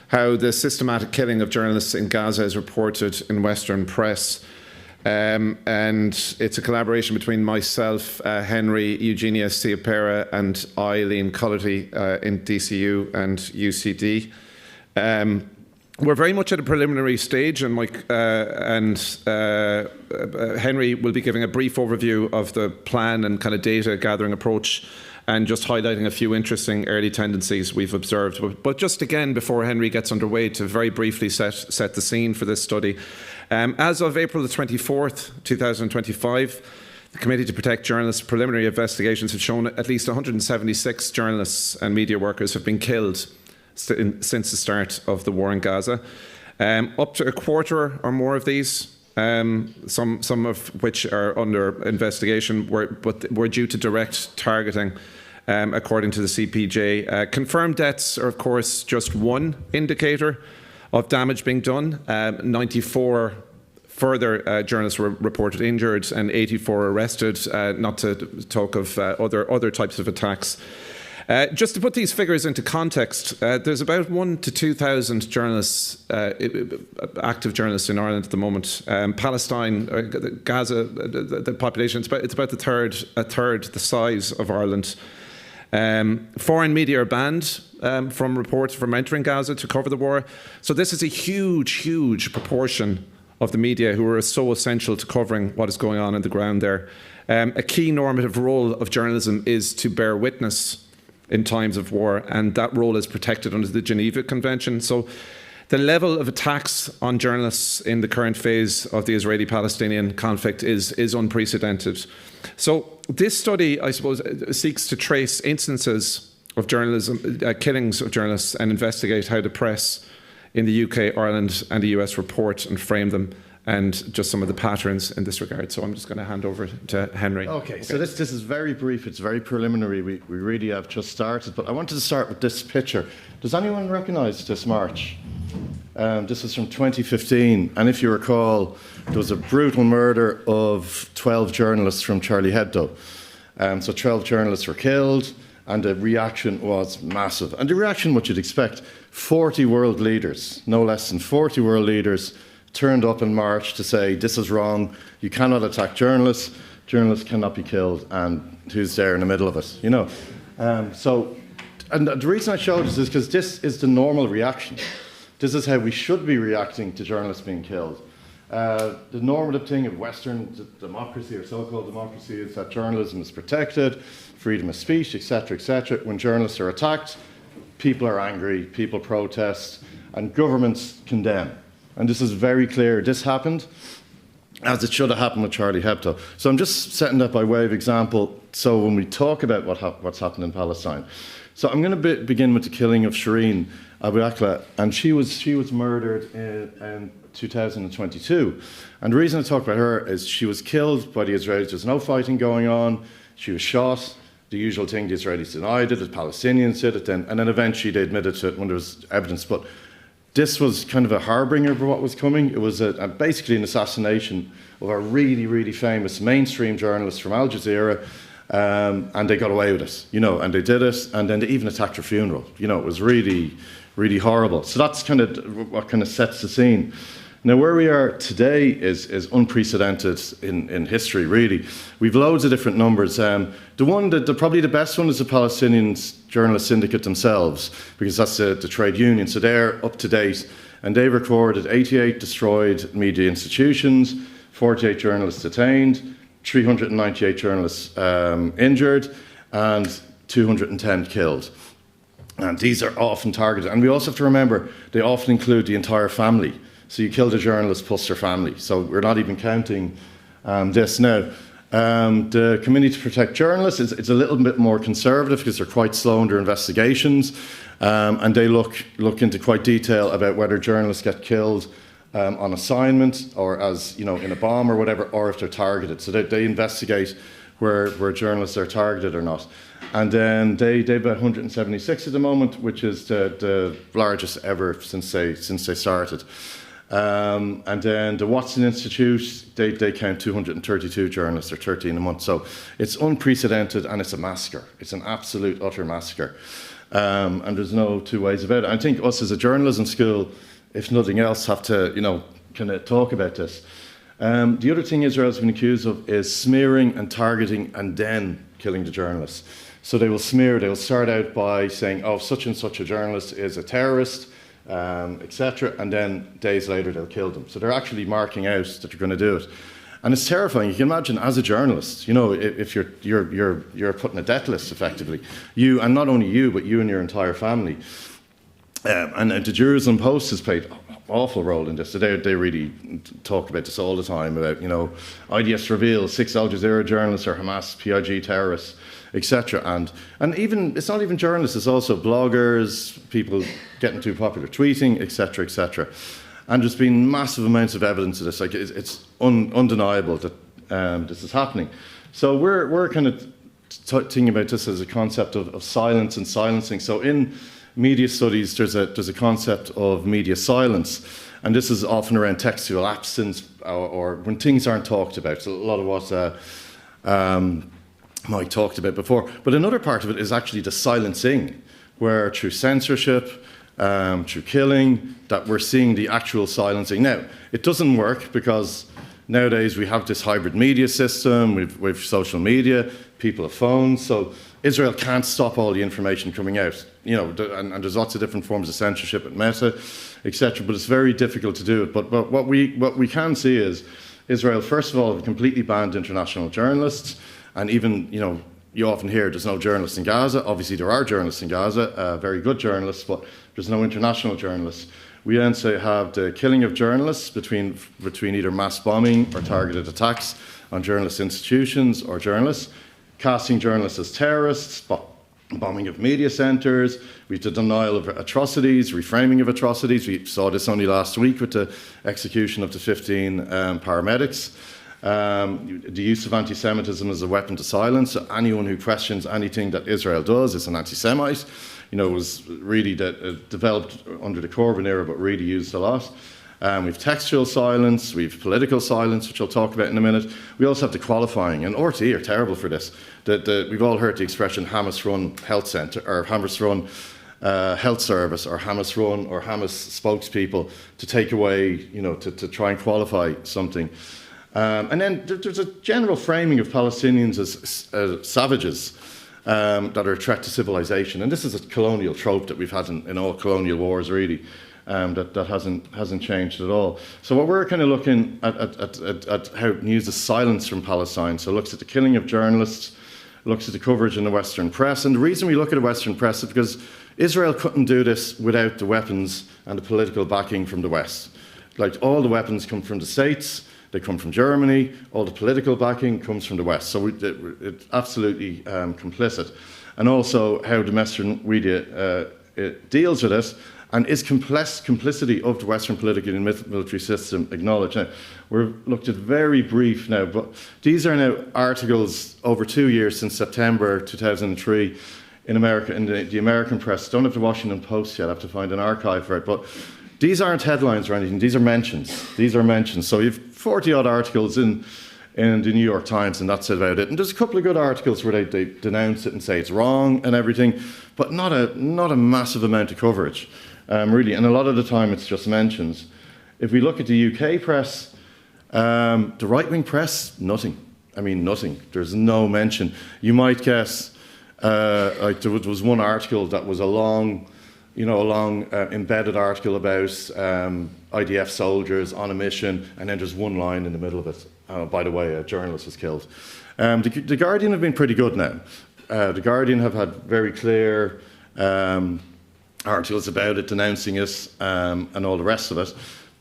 how the systematic killing of journalists in Gaza is reported in Western press. And it's a collaboration between myself, Henry, Eugenia Ciapera, and I, Liam Cullerty, in DCU and UCD. We're very much at a preliminary stage, and Mike and Henry will be giving a brief overview of the plan and kind of data gathering approach, and just highlighting a few interesting early tendencies we've observed. But just again, before Henry gets underway, to very briefly set the scene for this study. As of April the 24th, 2025, the Committee to Protect Journalists preliminary investigations have shown at least 176 journalists and media workers have been killed since the start of the war in Gaza. Up to a quarter or more of these, some of which are under investigation, were due to direct targeting, according to the CPJ. Confirmed deaths are, of course, just one indicator of damage being done. 94 further journalists were reported injured and 84 arrested, not to talk of other types of attacks. Just to put these figures into context, there's about 1,000 to 2,000 journalists, active journalists in Ireland at the moment. Palestine, Gaza, the population, it's about a third the size of Ireland. Foreign media are banned from reports from entering Gaza to cover the war. So this is a huge proportion of the media who are so essential to covering what is going on the ground there. A key normative role of journalism is to bear witness in times of war, and that role is protected under the Geneva Convention. So the level of attacks on journalists in the current phase of the Israeli-Palestinian conflict is unprecedented. So this study, I suppose, seeks to trace instances of journalism, killings of journalists, and investigate how the press in the UK, Ireland, and the US report and frame them, and just some of the patterns in this regard. So I'm just going to hand over to Henry. Okay, so this is very brief, it's very preliminary, we really have just started, but I wanted to start with this picture. Does anyone recognise this march? This is from 2015, and if you recall, there was a brutal murder of 12 journalists from Charlie Hebdo. So 12 journalists were killed, and the reaction was massive. And the reaction, what you'd expect, 40 world leaders, no less than 40 world leaders, turned up in March to say, this is wrong, you cannot attack journalists cannot be killed, and who's there in the middle of it, you know? And the reason I show this is because this is the normal reaction. This is how we should be reacting to journalists being killed. The normative thing of Western democracy, or so-called democracy, is that journalism is protected, freedom of speech, etc., etc. When journalists are attacked, people are angry, people protest, and governments condemn. And this is very clear. This happened as it should have happened with Charlie Hebdo. So I'm just setting that by way of example, so when we talk about what's happened in Palestine. So I'm going to begin with the killing of Shireen Abu Akleh, and she was murdered in 2022. And the reason I talk about her is she was killed by the Israelis. There's no fighting going on. She was shot. The usual thing, the Israelis denied it, the Palestinians did it, and then eventually they admitted to it when there was evidence. But this was kind of a harbinger of what was coming. It was basically an assassination of a really famous mainstream journalist from Al Jazeera, and they got away with it, you know, and they did it, and then they even attacked her funeral. You know, it was really horrible. So that's kind of what kind of sets the scene. Now, where we are today is unprecedented in history, really. We've loads of different numbers. Probably the best one is the Palestinian Journalist Syndicate themselves, because that's the trade union. So they're up to date, and they've recorded 88 destroyed media institutions, 48 journalists detained, 398 journalists injured, and 210 killed. And these are often targeted. And we also have to remember, they often include the entire family. So you killed a journalist plus their family. So we're not even counting this now. The Committee to Protect Journalists is a little bit more conservative because they're quite slow in their investigations, and they look into quite detail about whether journalists get killed on assignment or as in a bomb or whatever, or if they're targeted. So they investigate where journalists are targeted or not. And then they have about 176 at the moment, which is the largest ever since they started. And then the Watson Institute, they count 232 journalists, or 13 a month. So it's unprecedented, and it's a massacre. It's an absolute, utter massacre. And there's no two ways about it. I think us as a journalism school, if nothing else, have to, kind of talk about this. The other thing Israel's been accused of is smearing and targeting and then killing the journalists. So they will smear, they will start out by saying, oh, such and such a journalist is a terrorist, etc. And then days later they'll kill them. So they're actually marking out that they're going to do it. And it's terrifying. You can imagine as a journalist, if you're putting a death list effectively, you, and not only you, but you and your entire family. And the Jerusalem Post has played an awful role in this. So they really talk about this all the time, about, IDS reveals 6 Al Jazeera journalists are Hamas PIG terrorists, etc. And even, it's not even journalists, it's also bloggers, people getting too popular, tweeting, etc., etc. And there's been massive amounts of evidence of this. Like, it's undeniable that this is happening. So we're kind of thinking about this as a concept of silence and silencing. So in media studies, there's a concept of media silence, and this is often around textual absence or when things aren't talked about. So a lot of what Mike talked about before. But another part of it is actually the silencing, where through censorship, through killing, that we're seeing the actual silencing. Now, it doesn't work because nowadays we have this hybrid media system, we've social media, people have phones, so Israel can't stop all the information coming out. And there's lots of different forms of censorship at Meta, etc. But it's very difficult to do it. But what we can see is Israel, first of all, have completely banned international journalists. And even, you often hear there's no journalists in Gaza. Obviously, there are journalists in Gaza, very good journalists, but there's no international journalists. We then have the killing of journalists between either mass bombing or targeted attacks on journalist institutions or journalists, casting journalists as terrorists, bombing of media centres, we have the denial of atrocities, reframing of atrocities. We saw this only last week with the execution of the 15 paramedics. The use of anti-Semitism as a weapon to silence. So anyone who questions anything that Israel does is an anti-Semite. It was really developed under the Corbyn era, but really used a lot. We've textual silence, we've political silence, which I'll talk about in a minute. We also have the qualifying, and RTE are terrible for this. We've all heard the expression Hamas-run health centre, or Hamas-run health service, or Hamas-run or Hamas spokespeople to take away, to try and qualify something. And then there's a general framing of Palestinians as savages that are a threat to civilization. And this is a colonial trope that we've had in all colonial wars, really, that hasn't changed at all. So what we're kind of looking at how it uses silence from Palestine. So it looks at the killing of journalists, looks at the coverage in the Western press. And the reason we look at the Western press is because Israel couldn't do this without the weapons and the political backing from the West. Like, all the weapons come from the States, they come from Germany, all the political backing comes from the West. So it's absolutely complicit. And also how the Western media deals with it, and is complicity of the Western political and military system acknowledged. Now, we've looked at very brief now, but these are now articles over 2 years since September 2003 in America, in the American press. Don't have the Washington Post yet, I have to find an archive for it. But these aren't headlines or anything, these are mentions. These are mentions. So you've 40-odd articles in the New York Times, and that's about it. And there's a couple of good articles where they denounce it and say it's wrong and everything, but not a massive amount of coverage, really. And a lot of the time it's just mentions. If we look at the UK press, the right-wing press, nothing. I mean, nothing. There's no mention. You might guess, like there was one article that was a long embedded article about IDF soldiers on a mission, and then there's one line in the middle of it. By the way, a journalist was killed. The Guardian have been pretty good now. The Guardian have had very clear articles about it, denouncing it, and all the rest of it.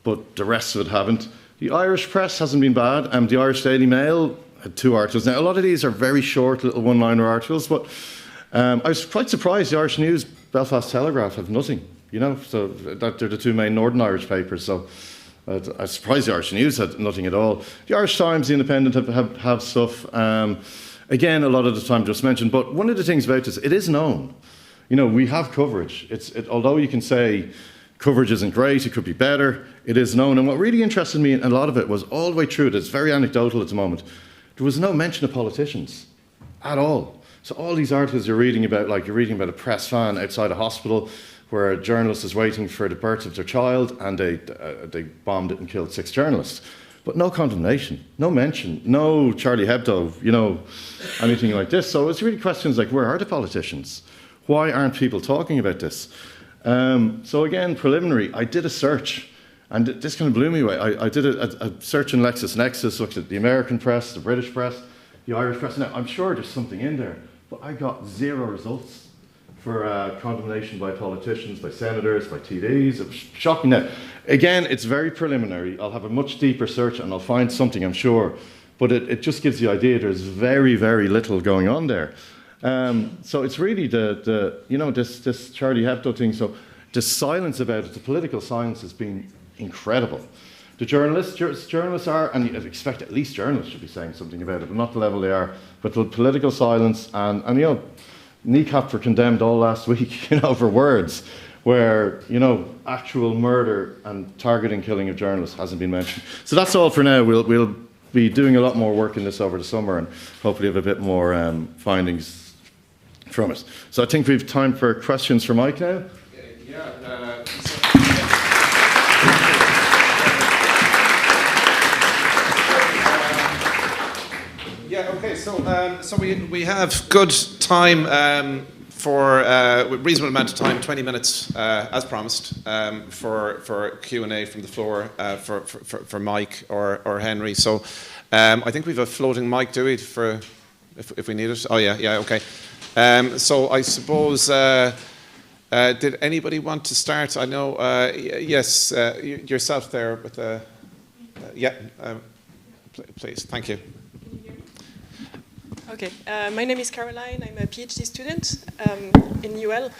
but the rest of it haven't. The Irish press hasn't been bad. The Irish Daily Mail had 2 articles. Now, a lot of these are very short, little one-liner articles, but I was quite surprised the Irish News, Belfast Telegraph have nothing, so that they're the 2 main Northern Irish papers. So I was surprised the Irish News had nothing at all. The Irish Times, the Independent have stuff. Again, a lot of the time just mentioned, but one of the things about this, it is known. We have coverage. Although you can say coverage isn't great, it could be better, it is known. And what really interested me in a lot of it was all the way through it, it's very anecdotal at the moment, there was no mention of politicians at all. So all these articles you're reading about, like you're reading about a press fan outside a hospital where a journalist is waiting for the birth of their child and they bombed it and killed 6 journalists. But no condemnation, no mention, no Charlie Hebdo, anything like this. So it's really questions like, where are the politicians? Why aren't people talking about this? So again, preliminary, I did a search, and this kind of blew me away. I did a search in LexisNexis, looked at the American press, the British press, the Irish press. Now, I'm sure there's something in there, but I got 0 results for condemnation by politicians, by senators, by TDs. It was shocking. Now, again, it's very preliminary. I'll have a much deeper search, and I'll find something, I'm sure. But it just gives the idea there's very, very little going on there. So it's really this Charlie Hebdo thing. So the silence about it, the political silence has been incredible. The journalists are, and you'd expect at least journalists should be saying something about it, but not the level they are. But the political silence and kneecapped for condemned all last week, for words, where, actual murder and targeting killing of journalists hasn't been mentioned. So that's all for now. We'll be doing a lot more work in this over the summer and hopefully have a bit more findings from it. So I think we have time for questions for Mike now. So we have good time for a reasonable amount of time, 20 minutes as promised, for Q&A from the floor for Mike or Henry. So I think we have a floating mic, do we, for if we need it? Oh yeah, okay. So I suppose, did anybody want to start? I know, yes, yourself there with the, please, thank you. Okay, my name is Caroline. I'm a PhD student in UL.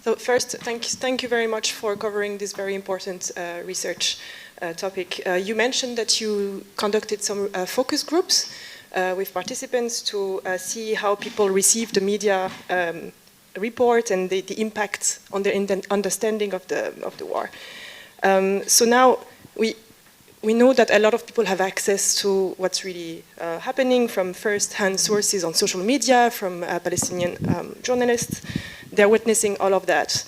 So first, thank you very much for covering this very important research topic. You mentioned that you conducted some focus groups with participants to see how people receive the media report and the impact on their understanding of the war. So now we know that a lot of people have access to what's really happening from first-hand sources on social media, from Palestinian journalists. They're witnessing all of that.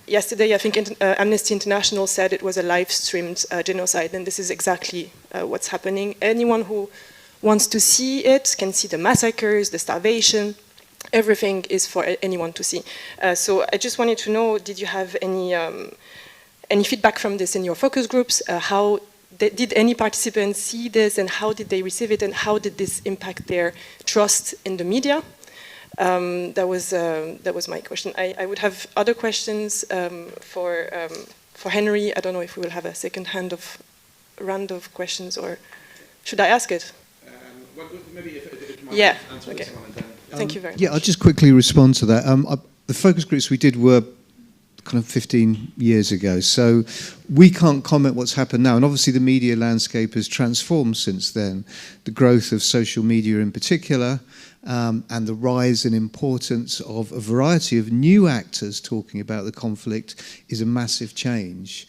Yesterday, I think Amnesty International said it was a live-streamed genocide, and this is exactly what's happening. Anyone who wants to see it can see the massacres, the starvation. Everything is for anyone to see. So I just wanted to know, did you have any feedback from this in your focus groups? How did any participants see this, and how did they receive it, and how did this impact their trust in the media? That was my question. I would have other questions for Henry. I don't know if we will have a second round of questions, or should I ask it? Well, maybe if you yeah. Answer Okay. this one and then. Thank you very much. Yeah, I'll just quickly respond to that. The focus groups we did were kind of 15 years ago, so we can't comment what's happened now, and obviously the media landscape has transformed since then. The growth of social media in particular, and the rise and importance of a variety of new actors talking about the conflict is a massive change.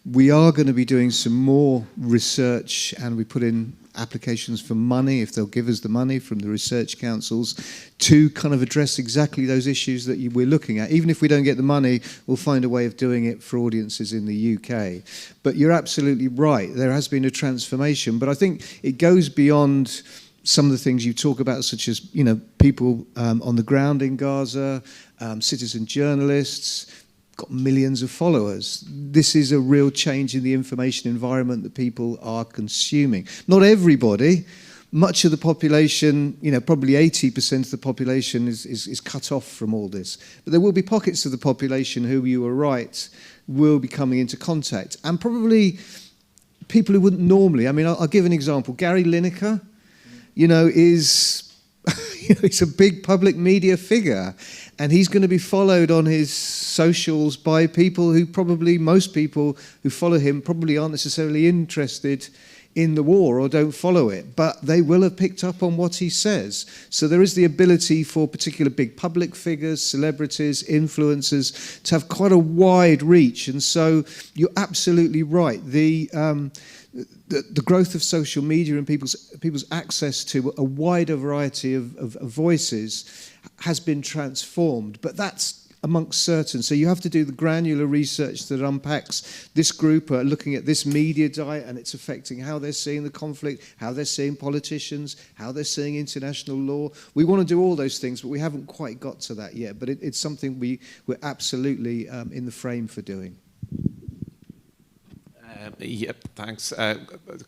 We are going to be doing some more research, and we put in applications for money, if they'll give us the money from the research councils, to kind of address exactly those issues that we're looking at. Even if we don't get the money, we'll find a way of doing it for audiences in the UK. But you're absolutely right, there has been a transformation, but I think it goes beyond some of the things you talk about, such as people on the ground in Gaza, citizen journalists, got millions of followers. This is a real change in the information environment that people are consuming. Not everybody, much of the population, probably 80% of the population is cut off from all this. But there will be pockets of the population who, you are right, will be coming into contact. And probably people who wouldn't normally. I mean, I'll give an example. Gary Lineker, is... he's a big public media figure, and he's going to be followed on his socials by people who most people who follow him probably aren't necessarily interested in the war or don't follow it, but they will have picked up on what he says. So there is the ability for particular big public figures, celebrities, influencers to have quite a wide reach. And so you're absolutely right. The growth of social media and people's access to a wider variety of voices has been transformed, but that's amongst certain. So you have to do the granular research that unpacks this group looking at this media diet and it's affecting how they're seeing the conflict, how they're seeing politicians, how they're seeing international law. We want to do all those things, but we haven't quite got to that yet. But it's something we're absolutely in the frame for doing. Yep, thanks.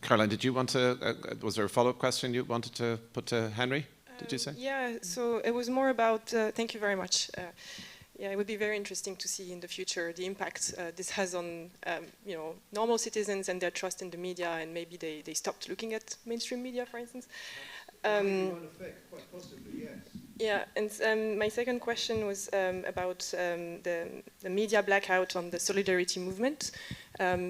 Caroline, did you want to, was there a follow-up question you wanted to put to Henry, did you say? Yeah, so it was more about, thank you very much. Yeah, it would be very interesting to see in the future the impact this has on, normal citizens and their trust in the media, and maybe they stopped looking at mainstream media, for instance. Quite possibly, yes. Yeah, and my second question was about the media blackout on the solidarity movement.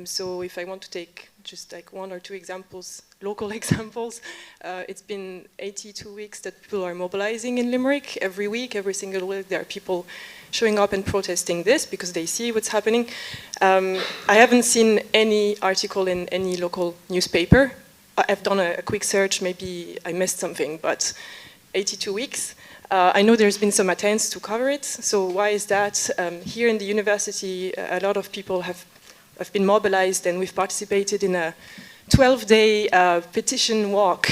So if I want to take just like one or two examples, local examples, it's been 82 weeks that people are mobilizing in Limerick. Every week, every single week, there are people showing up and protesting this because they see what's happening. I haven't seen any article in any local newspaper. I've done a quick search, maybe I missed something, but 82 weeks. I know there's been some attempts to cover it, so why is that? Here in the university, a lot of people have been mobilized, and we've participated in a 12-day petition walk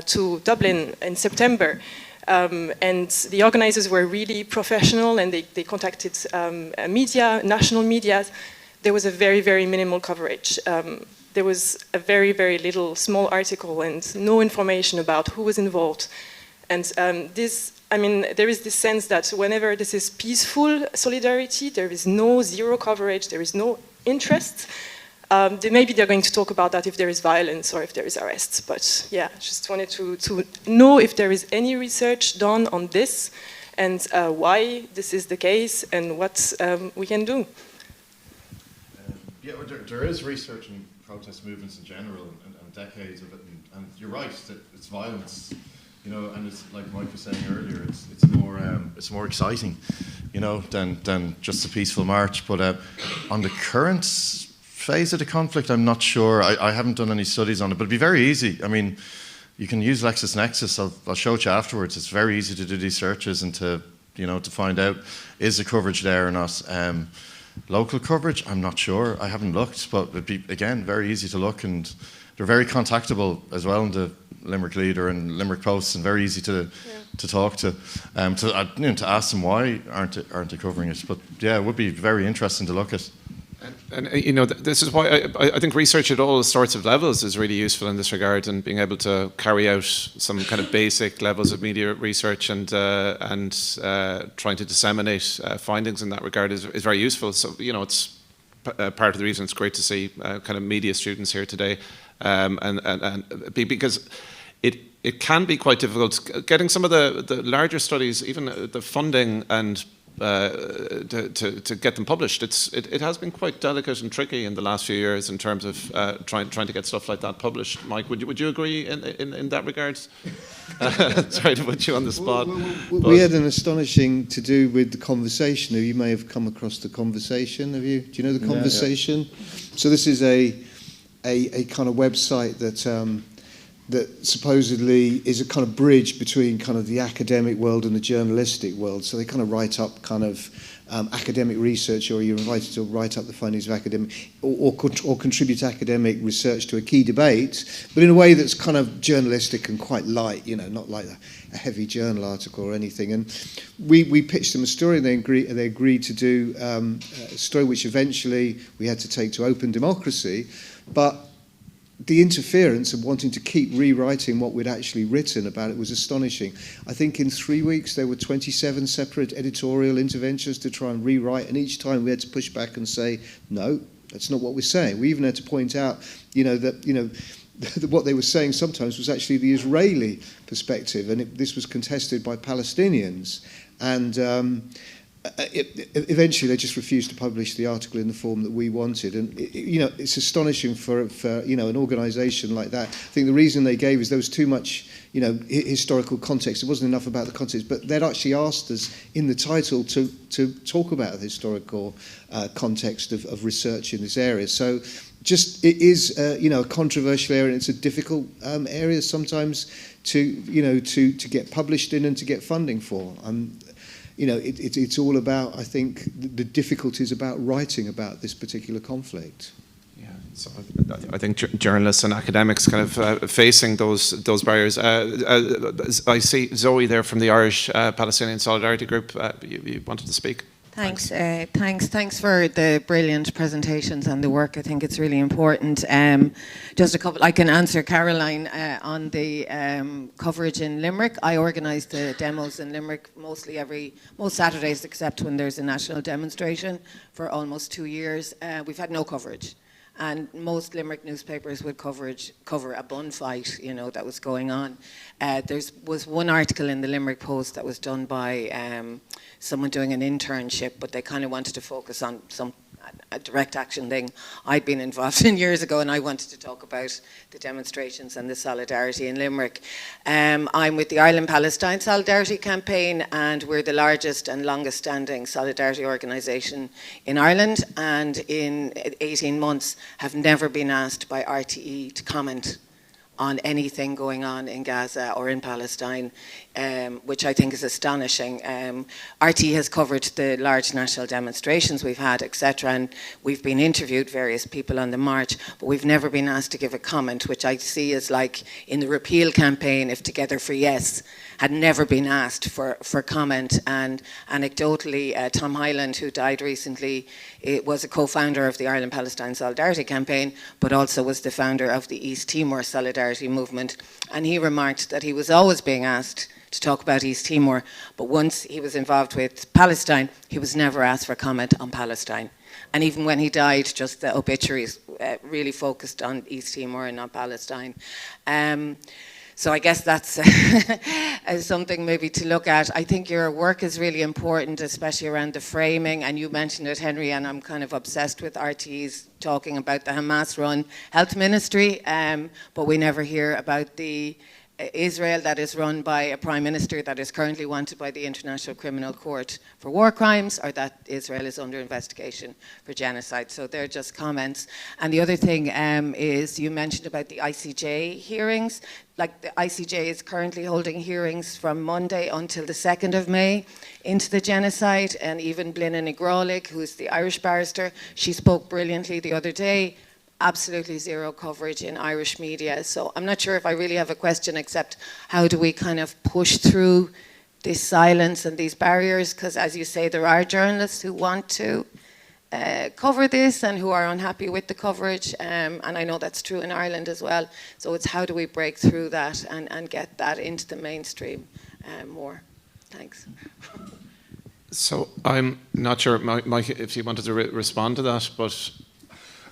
to Dublin in September. And the organizers were really professional, and they contacted media, national media. There was a very, very minimal coverage. There was a very, very little small article and no information about who was involved. And there is this sense that whenever this is peaceful solidarity, there is zero coverage, there is no interest. Maybe they're going to talk about that if there is violence or if there is arrests. But yeah, just wanted to know if there is any research done on this and why this is the case and what we can do. Yeah, there is research in protest movements in general and decades of it. And you're right, that it's violence. And it's like Mike was saying earlier, it's more exciting, than just a peaceful march. But on the current phase of the conflict, I'm not sure. I haven't done any studies on it, but it'd be very easy. I mean, you can use LexisNexis. I'll show it you afterwards. It's very easy to do these searches and to find out, is the coverage there or not. Local coverage, I'm not sure. I haven't looked, but it'd be, again, very easy to look, and they're very contactable as well in the Limerick Leader and Limerick Post, and very easy to talk to ask them why aren't they covering it. But yeah, it would be very interesting to look at. And this is why I think research at all sorts of levels is really useful in this regard, and being able to carry out some kind of basic levels of media research and trying to disseminate findings in that regard is very useful. So it's part of the reason it's great to see kind of media students here today, because it can be quite difficult getting some of the larger studies, even the funding and to get them published. It has been quite delicate and tricky in the last few years in terms of trying to get stuff like that published. Mike, would you agree in that regard? Sorry to put you on the spot. We had an astonishing to do with The Conversation. You may have come across The Conversation. Do you know The Conversation? Yeah. So this is a kind of website that supposedly is a kind of bridge between kind of the academic world and the journalistic world. So they kind of write up kind of academic research, or you're invited to write up the findings of academic, or contribute academic research to a key debate, but in a way that's kind of journalistic and quite light, not like a heavy journal article or anything. And we pitched them a story, and they agreed to do a story which eventually we had to take to Open Democracy, but the interference of wanting to keep rewriting what we'd actually written about it was astonishing. I think in 3 weeks there were 27 separate editorial interventions to try and rewrite, and each time we had to push back and say, no, that's not what we're saying. We even had to point out, that what they were saying sometimes was actually the Israeli perspective, and this was contested by Palestinians. And eventually they just refused to publish the article in the form that we wanted. And it's astonishing for an organisation like that. I think the reason they gave is there was too much historical context. It wasn't enough about the context, but they'd actually asked us in the title to talk about the historical context of research in this area. So just it is a controversial area, and it's a difficult area sometimes to get published in and to get funding for. It's all about, I think, the difficulties about writing about this particular conflict. Yeah, so I think journalists and academics kind of facing those barriers. I see Zoe there from the Irish Palestinian Solidarity Group. You wanted to speak? Thanks for the brilliant presentations and the work. I think it's really important. Just a couple, I can answer Caroline on the coverage in Limerick. I organise the demos in Limerick most Saturdays, except when there's a national demonstration, for almost 2 years. We've had no coverage. And most Limerick newspapers would cover a bun fight, that was going on. There was one article in the Limerick Post that was done by someone doing an internship, but they kind of wanted to focus on a direct action thing I'd been involved in years ago, and I wanted to talk about the demonstrations and the solidarity in Limerick. I'm with the Ireland-Palestine Solidarity Campaign, and we're the largest and longest standing solidarity organisation in Ireland, and in 18 months have never been asked by RTE to comment on anything going on in Gaza or in Palestine, which I think is astonishing. RT has covered the large national demonstrations we've had, etc., and we've been interviewed, various people on the march, but we've never been asked to give a comment, which I see as like in the repeal campaign, if Together for Yes had never been asked for comment. And anecdotally, Tom Hyland, who died recently, was a co-founder of the Ireland-Palestine Solidarity Campaign, but also was the founder of the East Timor Solidarity Movement. And he remarked that he was always being asked to talk about East Timor, but once he was involved with Palestine, he was never asked for comment on Palestine. And even when he died, just the obituaries really focused on East Timor and not Palestine. So I guess that's something maybe to look at. I think your work is really important, especially around the framing, and you mentioned it, Henry, and I'm kind of obsessed with RT's talking about the Hamas-run health ministry, but we never hear about the Israel that is run by a prime minister that is currently wanted by the International Criminal Court for war crimes, or that Israel is under investigation for genocide. So they're just comments. And the other thing is you mentioned about the ICJ hearings. Like the ICJ is currently holding hearings from Monday until the 2nd of May into the genocide. And even Blina Nigrolig, who's the Irish barrister, she spoke brilliantly the other day. Absolutely zero coverage in Irish media. So I'm not sure if I really have a question, except how do we kind of push through this silence and these barriers? Because as you say, there are journalists who want to cover this and who are unhappy with the coverage. And I know that's true in Ireland as well. So it's how do we break through that and get that into the mainstream more? Thanks. So I'm not sure, Mike, if you wanted to respond to that, but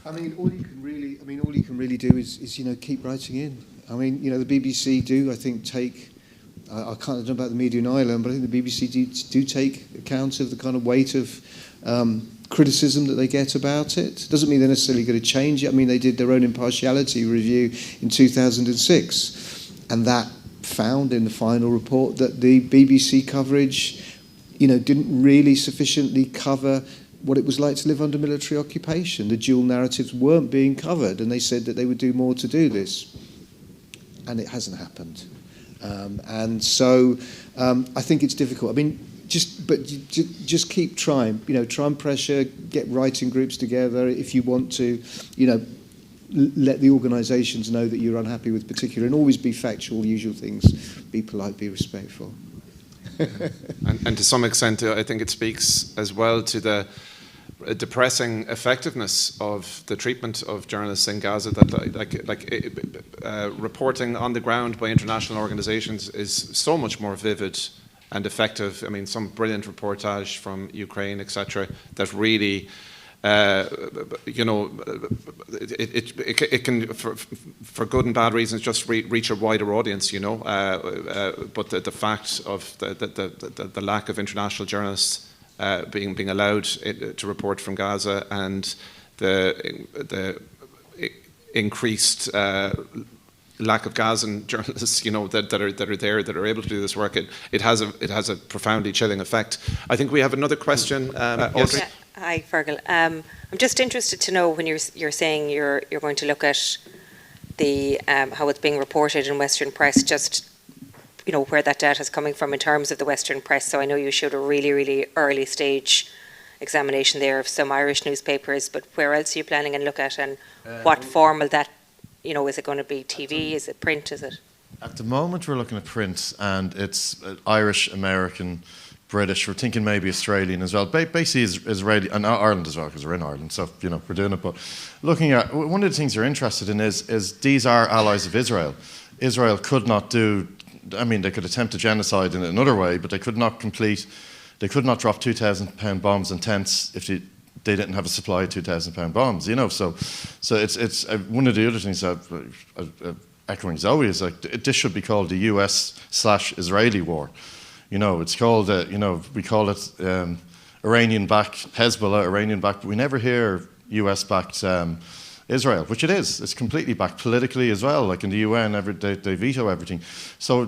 all you can really do is keep writing in. The BBC do, I think, take. I don't know about the media in Ireland, but I think the BBC do take account of the kind of weight of criticism that they get about it. Doesn't mean they're necessarily going to change it. They did their own impartiality review in 2006, and that found in the final report that the BBC coverage, didn't really sufficiently cover what it was like to live under military occupation. The dual narratives weren't being covered, and they said that they would do more to do this. And it hasn't happened. And so I think it's difficult. Just keep trying. Try and pressure, get writing groups together if you want to, let the organisations know that you're unhappy with particular, and always be factual, usual things. Be polite, be respectful. and to some extent, I think it speaks as well to the depressing effectiveness of the treatment of journalists in Gaza. That reporting on the ground by international organisations is so much more vivid and effective. I mean, some brilliant reportage from Ukraine, etc., that really, it can, for good and bad reasons, just reach a wider audience, but the fact of the lack of international journalists being allowed to report from Gaza, and the increased lack of Gazan journalists, that are there, that are able to do this work, it has a profoundly chilling effect. I think we have another question. Yes. Hi, Fergal. I'm just interested to know, when you're saying you're going to look at the how it's being reported in Western press, just where that data is coming from in terms of the Western press. So I know you showed a really, really early stage examination there of some Irish newspapers, but where else are you planning and look at, and what form will that, is it going to be TV, is it print, is it? At the moment we're looking at print, and it's Irish, American, British, we're thinking maybe Australian as well. Basically Israeli, and Ireland as well, because we're in Ireland, so we're doing it. But looking at, one of the things you're interested in is these are allies of Israel. Israel could not do, they could attempt a genocide in another way, but they could not drop 2,000-pound bombs in tents if they didn't have a supply of 2,000-pound bombs, So it's one of the other things that, echoing Zoe, is like, this should be called the US/Israeli war. It's called, we call it Iranian-backed Hezbollah, Iranian-backed, but we never hear US-backed Israel, which it is. It's completely backed politically as well. Like in the UN, they veto everything. So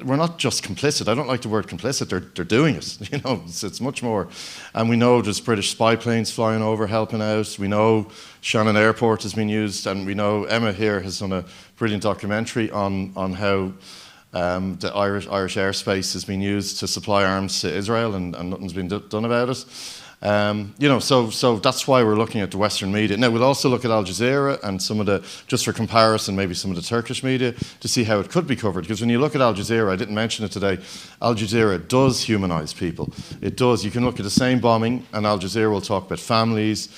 we're not just complicit. I don't like the word complicit. They're doing it. It's much more. And we know there's British spy planes flying over, helping out. We know Shannon Airport has been used, and we know Emma here has done a brilliant documentary on how the Irish airspace has been used to supply arms to Israel, and nothing's been done about it. So that's why we're looking at the Western media. Now, we'll also look at Al Jazeera and some of the, just for comparison, maybe some of the Turkish media, to see how it could be covered. Because when you look at Al Jazeera, I didn't mention it today, Al Jazeera does humanise people. It does. You can look at the same bombing, and Al Jazeera will talk about families,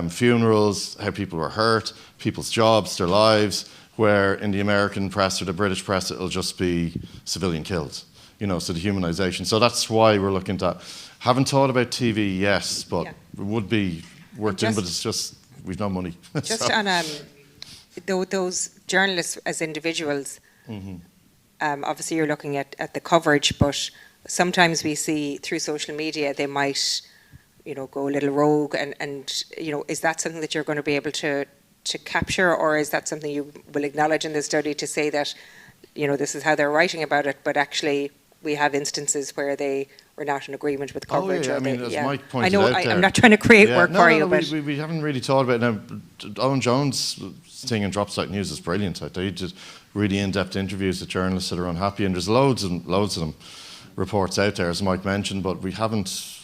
funerals, how people were hurt, people's jobs, their lives, where in the American press or the British press, it'll just be civilian killed. So the humanisation. So that's why we're looking at that. Haven't thought about TV, yes, but it would be worth doing, but it's just, we've no money. Just on those journalists as individuals, obviously you're looking at the coverage, but sometimes we see through social media they might, go a little rogue, and is that something that you're going to be able to capture, or is that something you will acknowledge in the study to say that, this is how they're writing about it, but actually we have instances where they were not in agreement with coverage? As Mike pointed out there, I'm not trying to create work for you, but we haven't really thought about it. Now, Owen Jones' thing in Dropsite News is brilliant. They did really in-depth interviews with journalists that are unhappy, and there's loads of them reports out there, as Mike mentioned, but we haven't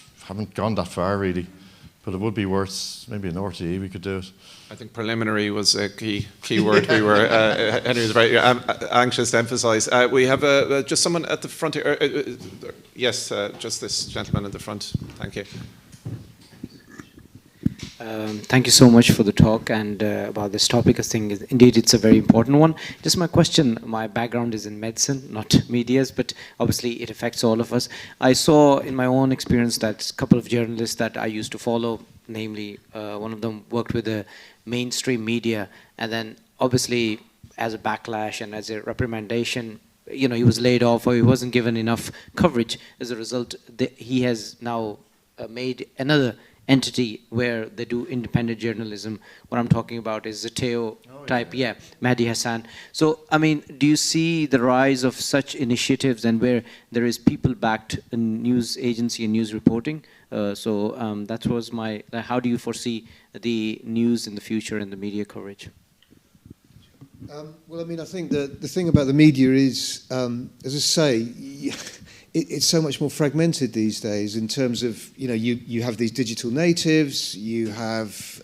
gone that far really. But it would be worth, maybe an ul.ie we could do it. I think preliminary was a key word we were, Henry was very anxious to emphasise. We have just someone at the front here. Yes, just this gentleman at the front. Thank you. Thank you so much for the talk and about this topic. I think indeed it's a very important one. Just my question, my background is in medicine, not medias, but obviously it affects all of us. I saw in my own experience that a couple of journalists that I used to follow, namely one of them worked with the mainstream media, and then obviously as a backlash and as a reprimandation, he was laid off or he wasn't given enough coverage. As a result, he has now made another entity where they do independent journalism. What I'm talking about is Zateo type, Mahdi Hassan. So, do you see the rise of such initiatives and where there is people-backed news agency and news reporting? That was my, how do you foresee the news in the future and the media coverage? I think the thing about the media is, as I say, it's so much more fragmented these days in terms of, you have these digital natives, you have,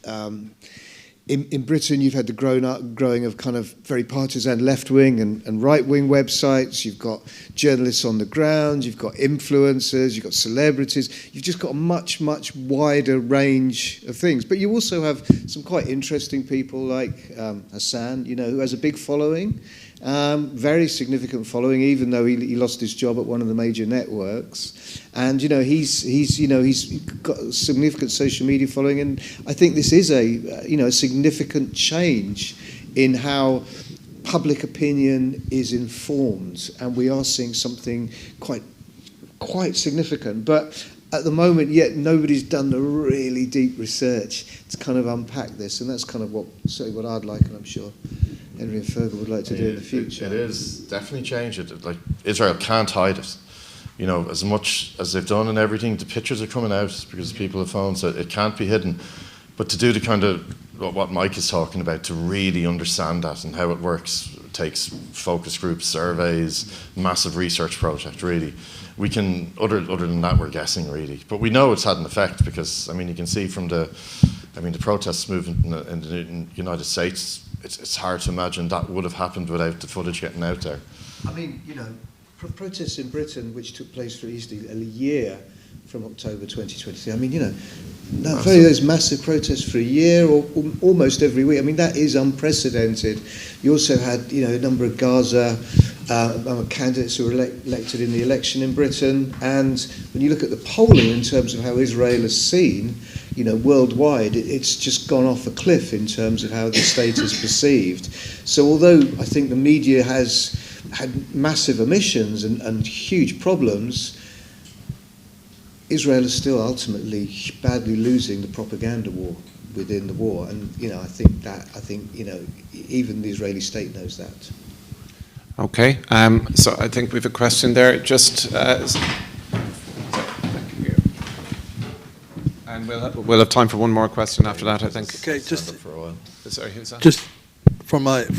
in Britain, you've had the growing of kind of very partisan left-wing and right-wing websites. You've got journalists on the ground. You've got influencers. You've got celebrities. You've just got a much, much wider range of things. But you also have some quite interesting people like Hassan, who has a big following, very significant following, even though he lost his job at one of the major networks. And he's got a significant social media following, and I think this is a significant change in how public opinion is informed, and we are seeing something quite significant. But at the moment, yet nobody's done the really deep research to kind of unpack this, and that's kind of what I'd like, and I'm sure Henry and Fergal would like to do in the future. It is definitely changed. Like, Israel can't hide it. As much as they've done and everything, the pictures are coming out because people have phones, so it can't be hidden. But to do the kind of what Mike is talking about, to really understand that and how it works, it takes focus groups, surveys, massive research project, really. We can, other than that, we're guessing, really. But we know it's had an effect because, you can see from the protest movement in the United States, it's hard to imagine that would have happened without the footage getting out there. Protests in Britain, which took place for easily a year from October 2023. Those massive protests for a year or almost every week. That is unprecedented. You also had, a number of Gaza candidates who were elected in the election in Britain. And when you look at the polling in terms of how Israel is seen, worldwide, it's just gone off a cliff in terms of how the state is perceived. So although I think the media has had massive omissions and huge problems, Israel is still ultimately badly losing the propaganda war within the war, and I think even the Israeli state knows that. Okay, so I think we have a question there. And we'll have time for one more question after that, I think. Okay, just for a while. Sorry, who's that? Just from my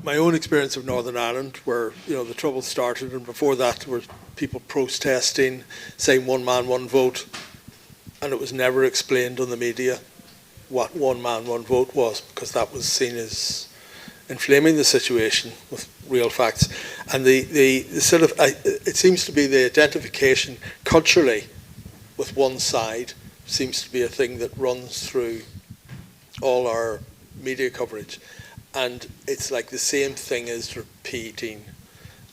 own experience of Northern Ireland, where the trouble started, and before that there were people protesting, saying one man, one vote, and it was never explained on the media what one man, one vote was, because that was seen as inflaming the situation with real facts. And the sort of it seems to be the identification culturally with one side seems to be a thing that runs through all our media coverage. And it's like the same thing is repeating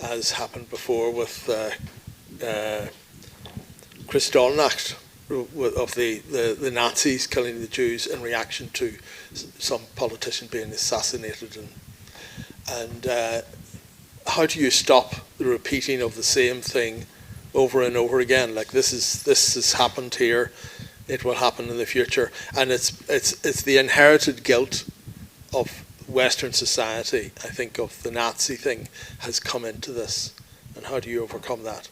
as happened before with Kristallnacht, of the Nazis killing the Jews in reaction to some politician being assassinated. And how do you stop the repeating of the same thing over and over again? Like, this has happened here, it will happen in the future. And it's the inherited guilt of Western society, I think, of the Nazi thing has come into this. And how do you overcome that?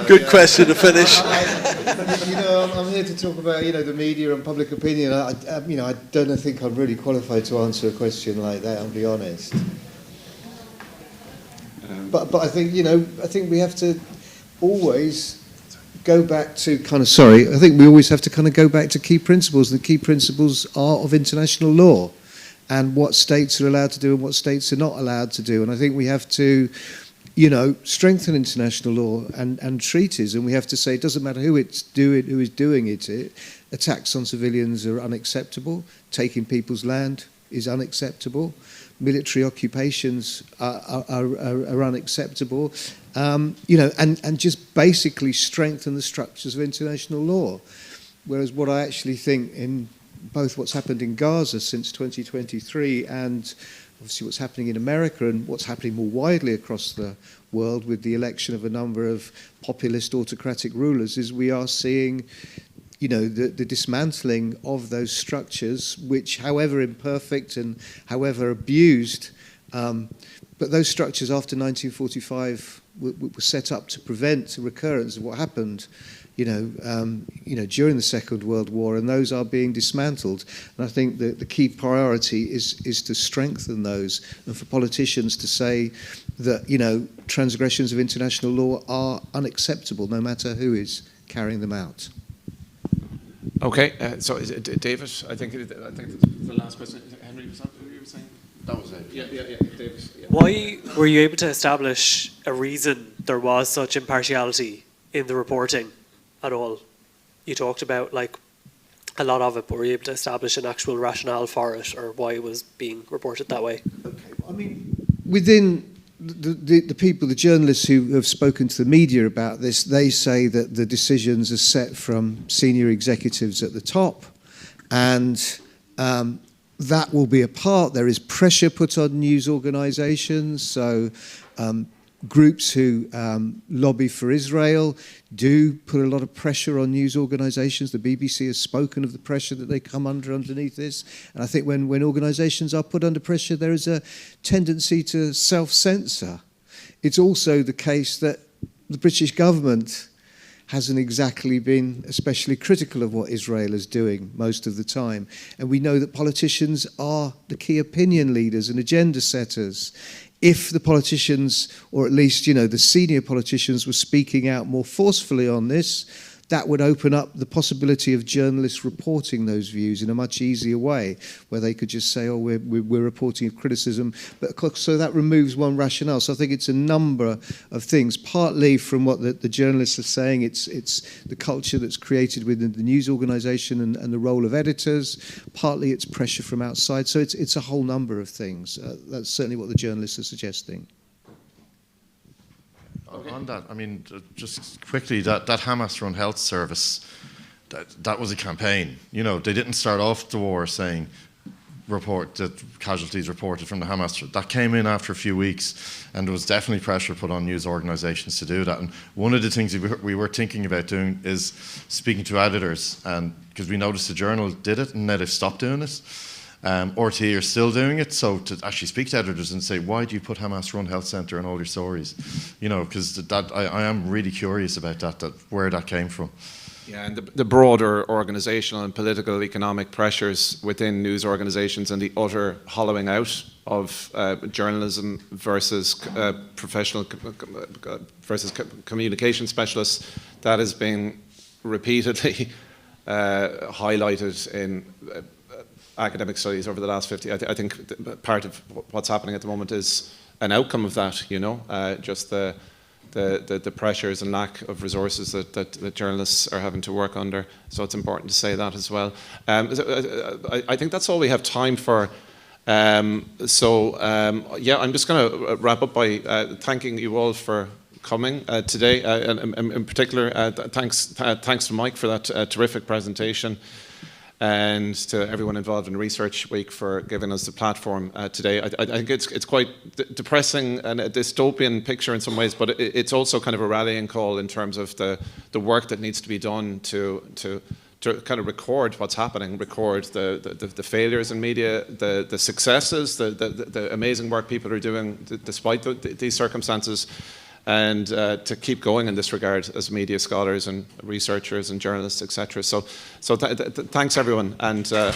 Good question to finish. I'm here to talk about the media and public opinion. I don't think I'm really qualified to answer a question like that, I'll be honest. But I think we have to always go back to I think we always have to kind of go back to key principles. The key principles are of international law and what states are allowed to do and what states are not allowed to do. And I think we have to, strengthen international law and treaties. And we have to say it doesn't matter who is doing it. Attacks on civilians are unacceptable. Taking people's land is unacceptable. Military occupations are unacceptable. And just basically strengthen the structures of international law. Whereas what I actually think in both what's happened in Gaza since 2023 and obviously what's happening in America and what's happening more widely across the world with the election of a number of populist autocratic rulers is we are seeing the dismantling of those structures, which, however imperfect and however abused, but those structures after 1945 were set up to prevent a recurrence of what happened, during the Second World War, and those are being dismantled. And I think that the key priority is to strengthen those, and for politicians to say, that, you know, transgressions of international law are unacceptable, no matter who is carrying them out. Okay, so is it David? I think the last question. Henry, was that who you were saying? That was it. Yeah, David. Yeah. Why were you able to establish a reason there was such impartiality in the reporting at all? You talked about like a lot of it, but were you able to establish an actual rationale for it, or why it was being reported that way? Okay, I mean, within the people, the journalists who have spoken to the media about this, they say that the decisions are set from senior executives at the top, and that will be a part. There is pressure put on news organisations, so groups who lobby for Israel do put a lot of pressure on news organisations. The BBC has spoken of the pressure that they come underneath this. And I think when organisations are put under pressure, there is a tendency to self-censor. It's also the case that the British government hasn't exactly been especially critical of what Israel is doing most of the time. And we know that politicians are the key opinion leaders and agenda setters. If the politicians, or at least, you know, the senior politicians, were speaking out more forcefully on this, that would open up the possibility of journalists reporting those views in a much easier way, where they could just say, oh, we're reporting criticism. But so that removes one rationale. So I think it's a number of things, partly from what the journalists are saying. It's the culture that's created within the news organisation and the role of editors. Partly it's pressure from outside. So it's a whole number of things. That's certainly what the journalists are suggesting. On that, I mean, just quickly, that Hamas-run health service, that was a campaign. You know, they didn't start off the war saying report that casualties reported from the Hamas. That came in after a few weeks, and there was definitely pressure put on news organisations to do that. And one of the things we were thinking about doing is speaking to editors, and because we noticed the Journal did it, and now they've stopped doing it. RTE are still doing it, so to actually speak to editors and say, why do you put Hamas-run health centre in all your stories? You know, because I am really curious about that where that came from. Yeah, and the broader organisational and political economic pressures within news organisations and the utter hollowing out of journalism versus professional versus communication specialists, that has been repeatedly highlighted in academic studies over the last 50. I think part of what's happening at the moment is an outcome of that, you know, just the pressures and lack of resources that journalists are having to work under. So it's important to say that as well. I think that's all we have time for. Yeah, I'm just going to wrap up by thanking you all for coming today, and in particular, thanks to Mike for that terrific presentation, and to everyone involved in Research Week for giving us the platform today. I think it's quite depressing and a dystopian picture in some ways, but it's also kind of a rallying call in terms of the work that needs to be done to kind of record what's happening, record the failures in media, the successes, the amazing work people are doing despite these circumstances, and to keep going in this regard as media scholars and researchers and journalists, etc. So thanks everyone, and yeah.